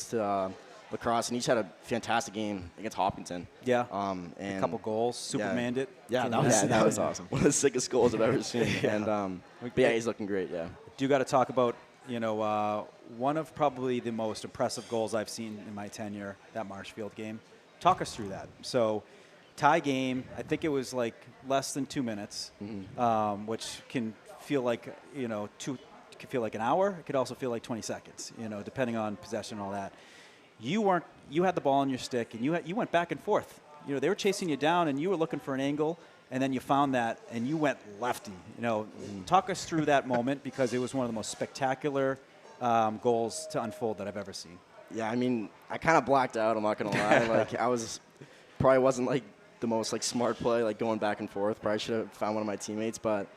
to lacrosse, and he's had a fantastic game against Hopkinton. Yeah, and a couple goals, Supermaned it. Yeah, that was awesome. One of the sickest goals I've ever seen. And he's looking great. Yeah. Do got to talk about one of probably the most impressive goals I've seen in my tenure, that Marshfield game. Talk us through that. So, tie game. I think it was less than 2 minutes, which can feel like could feel like an hour. It could also feel like 20 seconds. Depending on possession and all that. You had the ball on your stick, and you went back and forth. They were chasing you down, and you were looking for an angle, and then you found that, and you went lefty. Talk us through that moment, because it was one of the most spectacular goals to unfold that I've ever seen. Yeah, I mean, I kind of blacked out. I'm not gonna lie. Probably wasn't the most smart play, going back and forth. Probably should have found one of my teammates, but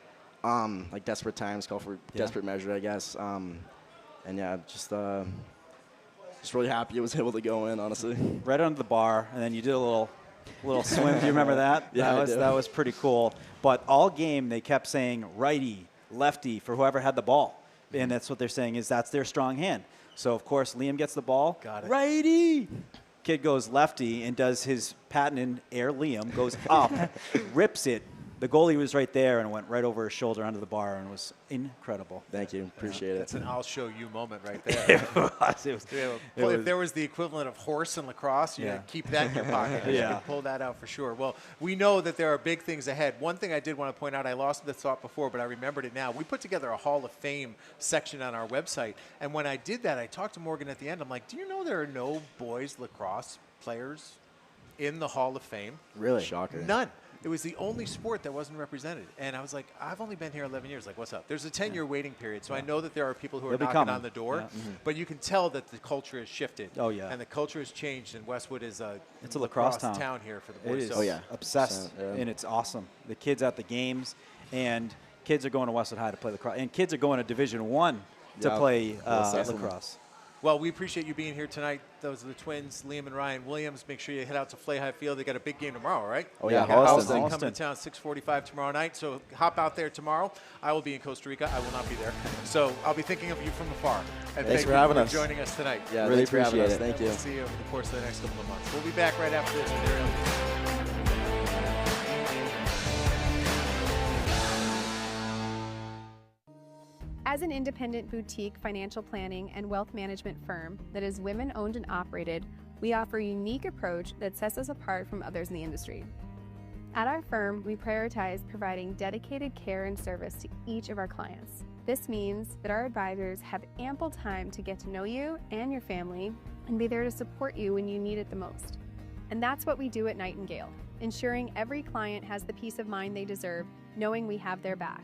desperate times call for desperate measure, I guess. Just really happy it was able to go in, honestly. Right under the bar, and then you did a little swim. Do you remember that? Yeah, that was pretty cool. But all game they kept saying righty, lefty for whoever had the ball, and that's what they're saying is that's their strong hand. So of course Liam gets the ball. Got it. Righty. Kid goes lefty and does his patent in air. Liam goes up, rips it. The goalie was right there and went right over his shoulder under the bar, and was incredible. Thank you. Appreciate it. That's an I'll show you moment right there. If there was the equivalent of horse in lacrosse, you'd keep that in your pocket. You could pull that out for sure. Well, we know that there are big things ahead. One thing I did want to point out, I lost the thought before, but I remembered it now. We put together a Hall of Fame section on our website, and when I did that, I talked to Morgan at the end. I'm like, do you know there are no boys lacrosse players in the Hall of Fame? Really? Shocker. None. It was the only sport that wasn't represented. And I was like, I've only been here 11 years. What's up? There's a 10-year waiting period. So I know that there are people who are knocking on the door. Yeah. But you can tell that the culture has shifted. Oh, yeah. And the culture has changed. And Westwood is it's a lacrosse town here for the boys. It is. Oh, yeah. Obsessed. And it's awesome. The kids at the games. And kids are going to Westwood High to play lacrosse. And kids are going to Division I to play lacrosse. Well, we appreciate you being here tonight. Those are the twins, Liam and Ryan Williams. Make sure you head out to Flay High Field. They got a big game tomorrow, right? Oh, yeah. Austin coming to town 6:45 tomorrow night. So hop out there tomorrow. I will be in Costa Rica. I will not be there. So I'll be thinking of you from afar. And thanks for having us. Joining us tonight. Yeah, really appreciate it. Thank you. We'll see you over the course of the next couple of months. We'll be back right after this with Ariel. As an independent boutique financial planning and wealth management firm that is women-owned and operated, we offer a unique approach that sets us apart from others in the industry. At our firm, we prioritize providing dedicated care and service to each of our clients. This means that our advisors have ample time to get to know you and your family and be there to support you when you need it the most. And that's what we do at Nightingale, ensuring every client has the peace of mind they deserve, knowing we have their back.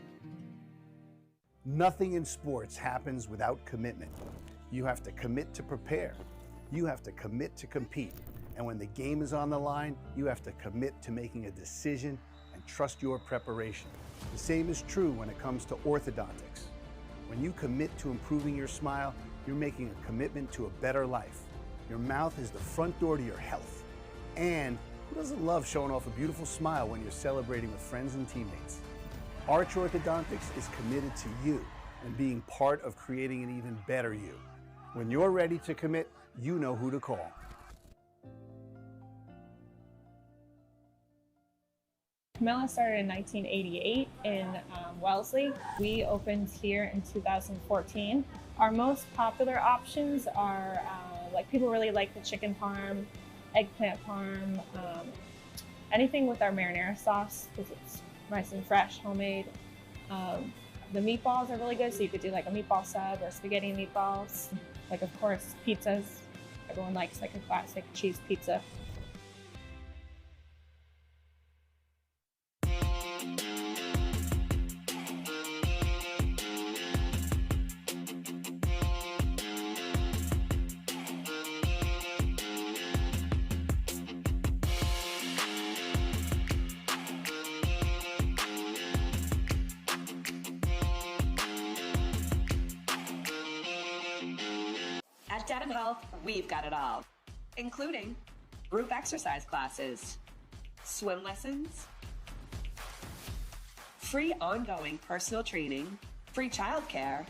Nothing in sports happens without commitment. You have to commit to prepare. You have to commit to compete. And when the game is on the line, you have to commit to making a decision and trust your preparation. The same is true when it comes to orthodontics. When you commit to improving your smile, you're making a commitment to a better life. Your mouth is the front door to your health. And who doesn't love showing off a beautiful smile when you're celebrating with friends and teammates? Arch Orthodontics is committed to you and being part of creating an even better you. When you're ready to commit, you know who to call. Camilla started in 1988 in Wellesley. We opened here in 2014. Our most popular options are like people really like the chicken parm, eggplant parm, anything with our marinara sauce because it's nice and fresh, homemade. The meatballs are really good, so you could do like a meatball sub or spaghetti and meatballs. Like of course pizzas. Everyone likes like a classic cheese pizza. At Dedham Health, we've got it all, including group exercise classes, swim lessons, free ongoing personal training, free childcare,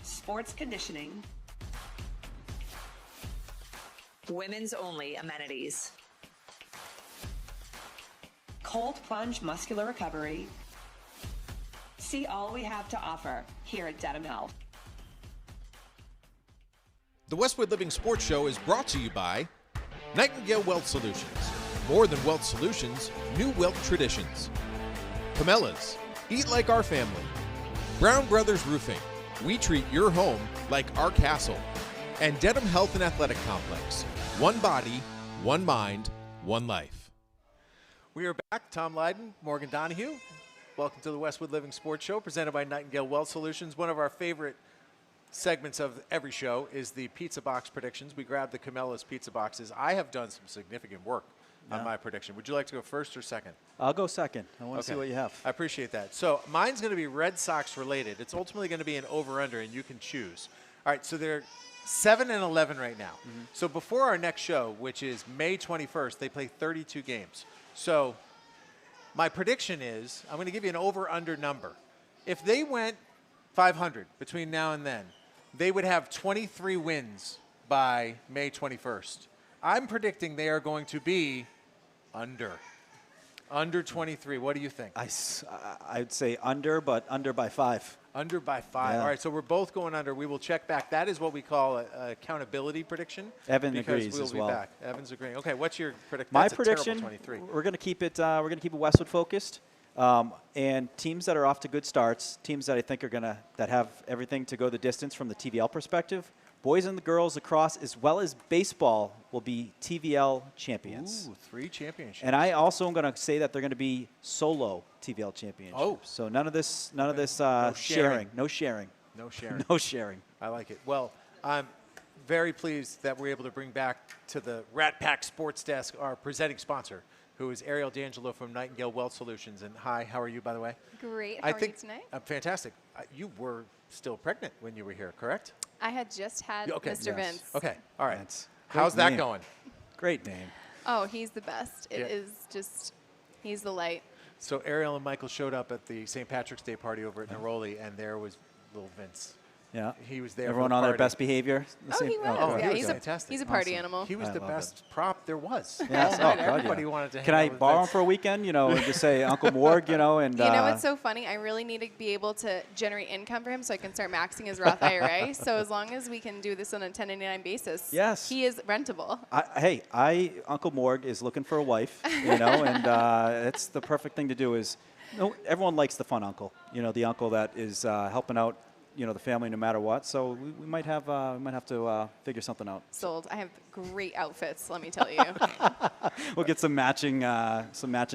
sports conditioning, women's only amenities, cold plunge muscular recovery. See all we have to offer here at Dedham Health. The Westwood Living Sports Show is brought to you by Nightingale Wealth Solutions. More than wealth solutions, new wealth traditions. Camellas, eat like our family. Brown Brothers Roofing, we treat your home like our castle. And Dedham Health and Athletic Complex, one body, one mind, one life. We are back. Tom Lydon, Morgan Donahue. Welcome to the Westwood Living Sports Show, presented by Nightingale Wealth Solutions. One of our favorite segments of every show is the pizza box predictions. We grabbed the Camellas pizza boxes. I have done some significant work on my prediction. Would you like to go first or second? I'll go second. I want to see what you have. I appreciate that. So mine's going to be Red Sox related. It's ultimately going to be an over-under, and you can choose. All right, so they're 7-11 right now. So before our next show, which is May 21st, they play 32 games. So my prediction is I'm going to give you an over-under number. If they went 500 between now and then, they would have 23 wins by May 21st. I'm predicting they are going to be under 23. What do you think? I'd say under, but under by 5. Under by 5. Yeah. All right, so we're both going under. We will check back. That is what we call an accountability prediction. Evan because agrees we'll as be well. back. Evan's agreeing. Okay, what's your prediction? My That's prediction, a terrible 23. we're going to keep it. We're going to keep it Westwood focused, and teams that are off to good starts, teams that I think are that have everything to go the distance from the TVL perspective. Boys and the girls lacrosse, as well as baseball, will be TVL champions. Ooh, 3 championships. And I also am going to say that they're going to be solo TVL championships. Oh. So none of this No sharing. No sharing. No sharing. No sharing. I like it. Well, I'm very pleased that we're able to bring back to the Rat Pack Sports Desk our presenting sponsor, who is Ariel D'Angelo from Nightingale Wealth Solutions. And hi, how are you, by the way? Great. How are you tonight? Fantastic. You were still pregnant when you were here, correct? I had just had Mr. Vince. Okay. All right. That's How's great that name. going? Great name. Oh, he's the best. It Yeah. is just, he's the light. So Ariel and Michael showed up at the St. Patrick's Day party over at Neroli, and there was little Vince. Yeah. He was there. Everyone for the on their party. best behavior. Oh, he was. Oh, Yeah, he was he's fantastic. he's a party Awesome. animal. He was I the love best prop there was. Yeah. All Oh, night, God, everybody yeah. wanted to hang Can I out with borrow him Vince. for a weekend? And just say Uncle Morg, and You know what's so funny? I really need to be able to generate income for him so I can start maxing his Roth IRA. So as long as we can do this on a 1099 basis, Yes. he is rentable. Uncle Morg is looking for a wife, and it's the perfect thing to do. Everyone likes the fun uncle, the uncle that is helping out the family no matter what. So we might have to figure something out. Sold. I have great outfits, let me tell you. We'll get some matching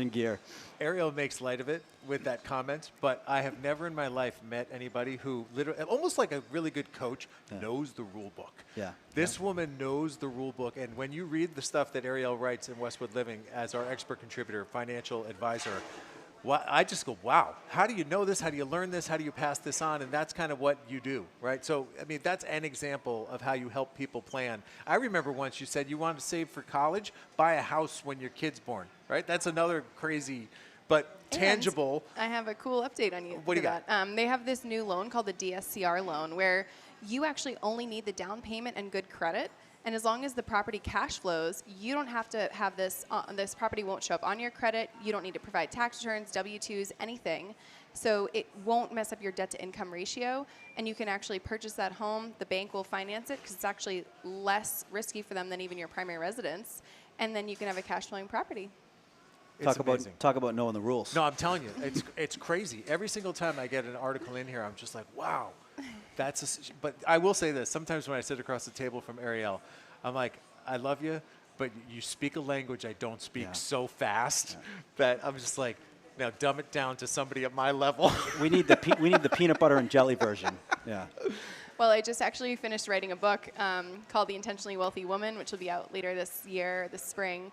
gear. Ariel makes light of it with that comment, but I have never in my life met anybody who literally, almost like a really good coach, knows the rule book. Yeah. This woman knows the rule book, and when you read the stuff that Ariel writes in Westwood Living as our expert contributor, financial advisor, I just go, wow, how do you know this? How do you learn this? How do you pass this on? And that's kind of what you do, right? So, I mean, that's an example of how you help people plan. I remember once you said you wanted to save for college, buy a house when your kid's born, right? That's another crazy, but tangible. And I have a cool update on you. What do you got? They have this new loan called the DSCR loan where you actually only need the down payment and good credit. And as long as the property cash flows, you don't have to have this, this property won't show up on your credit. You don't need to provide tax returns, W-2s, anything. So it won't mess up your debt to income ratio. And you can actually purchase that home. The bank will finance it because it's actually less risky for them than even your primary residence. And then you can have a cash flowing property. Talk about knowing the rules. No, I'm telling you, it's crazy. Every single time I get an article in here, I'm just like, wow. But I will say this. Sometimes when I sit across the table from Ariel, I'm like, I love you, but you speak a language I don't speak so fast that I'm just like, now dumb it down to somebody at my level. we need the peanut butter and jelly version. Yeah. Well, I just actually finished writing a book called The Intentionally Wealthy Woman, which will be out later this year, this spring,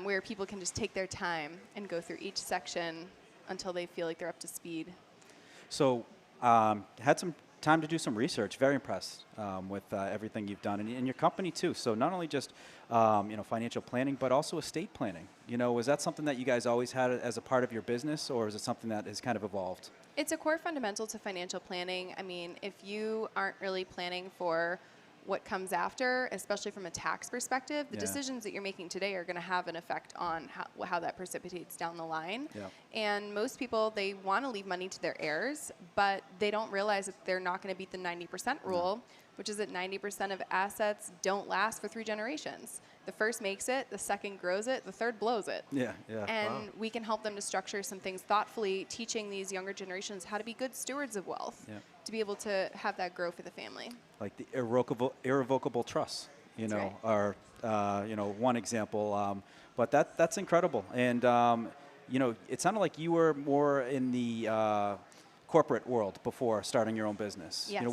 where people can just take their time and go through each section until they feel like they're up to speed. So, had some time to do some research. Very impressed with everything you've done, and your company too. So not only just financial planning, but also estate planning. Was that something that you guys always had as a part of your business, or is it something that has kind of evolved? It's a core fundamental to financial planning. I mean, if you aren't really planning for what comes after, especially from a tax perspective, the decisions that you're making today are going to have an effect on how that precipitates down the line. Yeah. And most people, they want to leave money to their heirs, but they don't realize that they're not going to beat the 90% rule, which is that 90% of assets don't last for 3 generations. The first makes it, the second grows it, the third blows it. Yeah, yeah. And we can help them to structure some things thoughtfully, teaching these younger generations how to be good stewards of wealth, to be able to have that grow for the family. Like the irrevocable trusts, are one example. But that's incredible. And it sounded like you were more in the corporate world before starting your own business. Yes.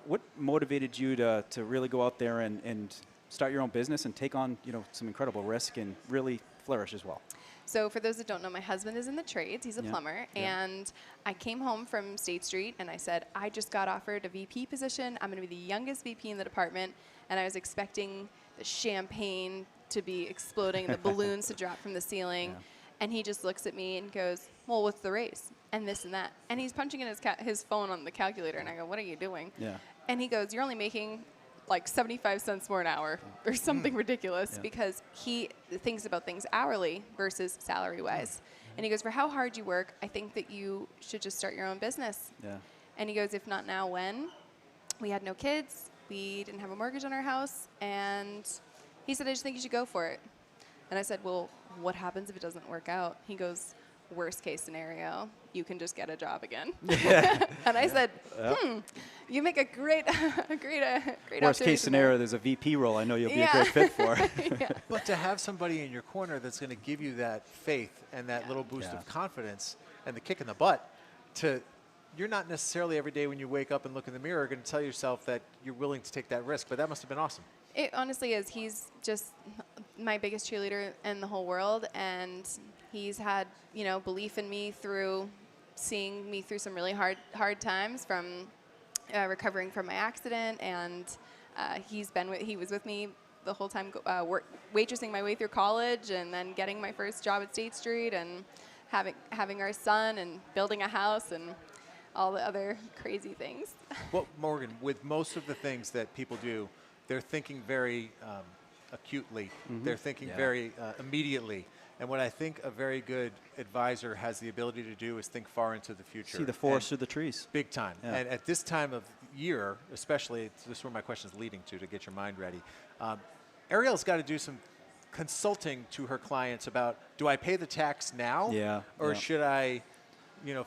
What motivated you to really go out there and start your own business and take on some incredible risk and really flourish as well? So for those that don't know, my husband is in the trades. He's a plumber. And I came home from State Street and I said, I just got offered a VP position. I'm going to be the youngest VP in the department. And I was expecting the champagne to be exploding and the balloons to drop from the ceiling. Yeah. And he just looks at me and goes, well, what's the raise? And this and that. And he's punching in his phone on the calculator. And I go, what are you doing? Yeah. And he goes, you're only making like 75 cents more an hour or something ridiculous, because he thinks about things hourly versus salary-wise. And he goes, for how hard you work, I think that you should just start your own business. Yeah. And he goes, if not now, when? We had no kids. We didn't have a mortgage on our house. And he said, I just think you should go for it. And I said, well, what happens if it doesn't work out? He goes, worst case scenario, you can just get a job again. And I said, you make a great worst case scenario, there's a VP role I know you'll be a great fit for. But to have somebody in your corner that's going to give you that faith and that little boost of confidence and the kick in the butt, you're not necessarily every day when you wake up and look in the mirror going to tell yourself that you're willing to take that risk, but that must have been awesome. It honestly is. He's just my biggest cheerleader in the whole world, and he's had, belief in me through seeing me through some really hard times, from recovering from my accident, and he was with me the whole time, waitressing my way through college, and then getting my first job at State Street, and having our son, and building a house, and all the other crazy things. Well, Morgan, with most of the things that people do, they're thinking very acutely. They're thinking very immediately. And what I think a very good advisor has the ability to do is think far into the future. See the forest through the trees. Big time. Yeah. And at this time of year, especially, this is where my question is leading to get your mind ready. Ariel's got to do some consulting to her clients about, do I pay the tax now? Or should I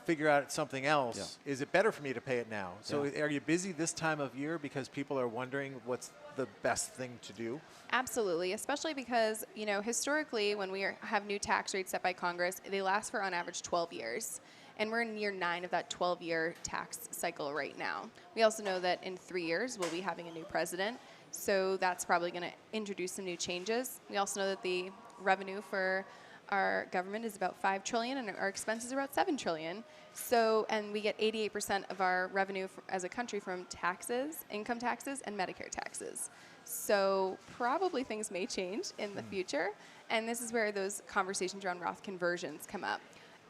figure out something else. Yeah. Is it better for me to pay it now? So are you busy this time of year because people are wondering what's the best thing to do? Absolutely, especially because, historically when we have new tax rates set by Congress, they last for on average 12 years. And we're in year 9 of that 12-year tax cycle right now. We also know that in 3 years we'll be having a new president. So that's probably going to introduce some new changes. We also know that the revenue for our government is about $5 trillion and our expenses are about $7 trillion. So, and we get 88% of our revenue as a country from taxes, income taxes, and Medicare taxes. So probably things may change in the future. And this is where those conversations around Roth conversions come up.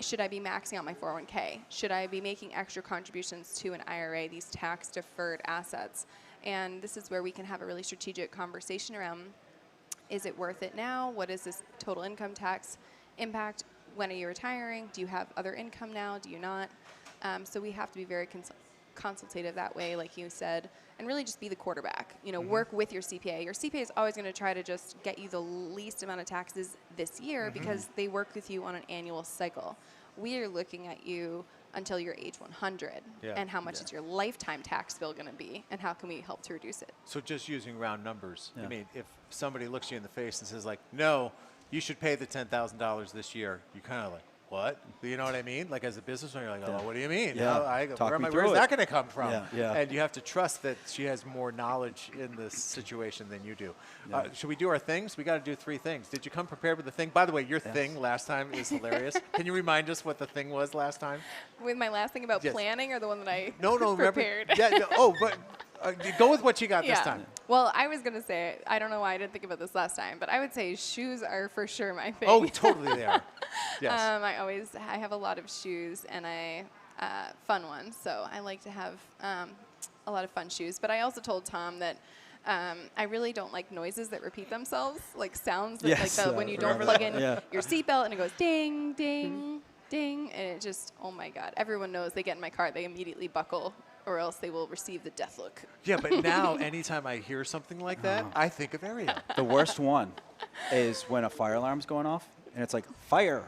Should I be maxing out my 401k? Should I be making extra contributions to an IRA, these tax-deferred assets? And this is where we can have a really strategic conversation around, is it worth it now? What is this total income tax impact? When are you retiring? Do you have other income now? Do you not? So we have to be very consultative that way, like you said, and really just be the quarterback. Work with your CPA. Your CPA is always going to try to just get you the least amount of taxes this year because they work with you on an annual cycle. We are looking at you until you're age 100 and how much is your lifetime tax bill going to be and how can we help to reduce it. So just using round numbers, I mean, if somebody looks you in the face and says like, no, you should pay the $10,000 this year, you kind of like, what? You know what I mean? Like as a business owner, you're like, oh, what do you mean? Where's that going to come from? And you have to trust that she has more knowledge in this situation than you do. Should we do our things? We got to do 3 things. Did you come prepared with the thing? By the way, your thing last time is hilarious. Can you remind us what the thing was last time? With my last thing about planning or the one that I Remember? prepared? Go with what you got this time. Well, I was going to say, I don't know why I didn't think about this last time, but I would say shoes are for sure my thing. Oh, totally they are. Yes. I have a lot of shoes and fun ones, so I like to have a lot of fun shoes. But I also told Tom that I really don't like noises that repeat themselves, like sounds that when you don't plug in your seatbelt and it goes ding, ding, ding, and it just, oh my God. Everyone knows they get in my car, they immediately buckle or else they will receive the death look. Yeah, but now anytime I hear something like that, I think of Ariel. The worst one is when a fire alarm's going off and it's like, fire,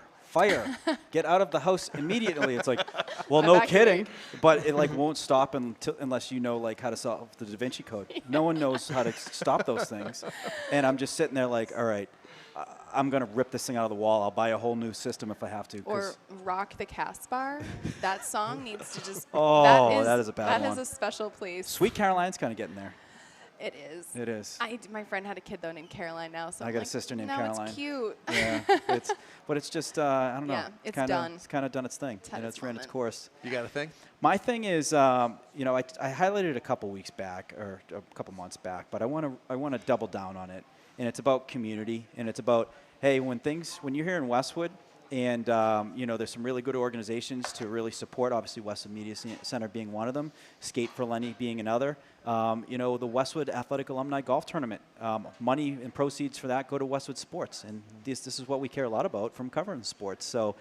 get out of the house immediately. It's like, well, no kidding, but it like won't stop unless you know like how to solve the Da Vinci Code. No one knows how to stop those things. And I'm just sitting there like, all right, I'm going to rip this thing out of the wall. I'll buy a whole new system if I have to. Or Rock the Casbah. That song needs to just... that is a bad one. That has a special place. Sweet Caroline's kind of getting there. It is. It is. My friend had a kid, though, named Caroline now. So I got a sister named Caroline. It's cute. Yeah, but it's just, I don't know. Yeah, it's done. It's kind of done its thing. It's ran its course. You got a thing? My thing is, I highlighted it a couple weeks back or a couple months back, but I want to double down on it. And it's about community, and it's about, hey, when you're here in Westwood, and there's some really good organizations to really support, obviously Westwood Media Center being one of them, Skate for Lenny being another, the Westwood Athletic Alumni Golf Tournament. Money and proceeds for that go to Westwood Sports, and this is what we care a lot about from covering sports. So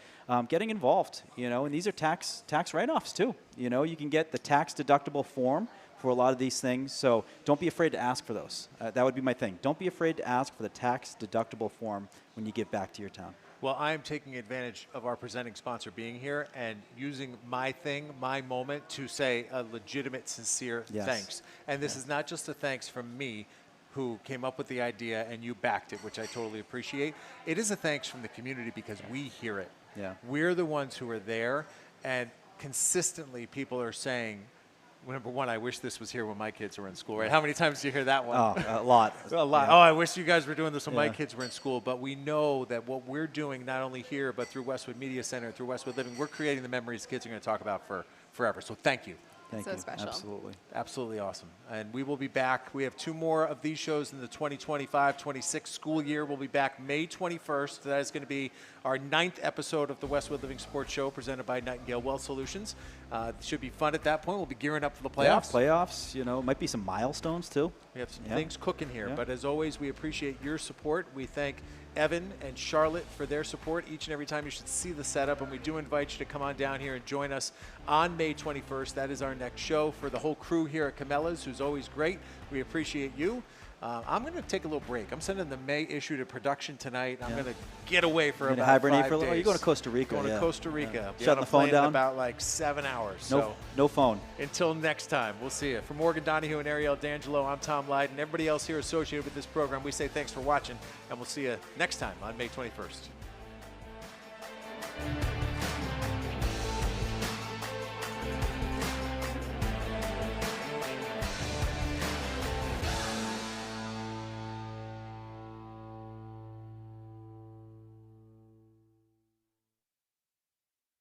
getting involved, and these are tax write-offs too. You can get the tax-deductible form for a lot of these things, so don't be afraid to ask for those. That would be my thing. Don't be afraid to ask for the tax-deductible form when you give back to your town. Well, I'm taking advantage of our presenting sponsor being here and using my thing, my moment, to say a legitimate, sincere thanks. And this is not just a thanks from me, who came up with the idea and you backed it, which I totally appreciate. It is a thanks from the community because we hear it. Yeah. We're the ones who are there, and consistently people are saying, number one, I wish this was here when my kids were in school, right? How many times do you hear that one? Oh, a lot. A lot. Yeah. Oh, I wish you guys were doing this when my kids were in school. But we know that what we're doing, not only here, but through Westwood Media Center, through Westwood Living, we're creating the memories kids are going to talk about for forever. So thank you. Thank you. Special. Absolutely. Absolutely awesome. And we will be back. We have 2 more of these shows in the 2025-26 school year. We'll be back May 21st. That is going to be our 9th episode of the Westwood Living Sports Show presented by Nightingale Wealth Solutions. It should be fun at that point. We'll be gearing up for the playoffs. Yeah, playoffs. Might be some milestones too. We have some things cooking here. But as always, we appreciate your support. We thank Evan and Charlotte for their support each and every time. You should see the setup, and we do invite you to come on down here and join us on May 21st. That is our next show. For the whole crew here at Cabela's, who's always great, we appreciate you. I'm going to take a little break. I'm sending the May issue to production tonight. I'm going to get away for You're gonna about hibernate 5 for a little. days. You're going to Costa Rica. Going yeah. to Costa Rica. Yeah. Shutting the phone down. In about like 7 hours. No, so no phone. until next time, we'll see you. For Morgan Donahue and Ariel D'Angelo, I'm Tom Lyden. Everybody else here associated with this program, we say thanks for watching, and we'll see you next time on May 21st.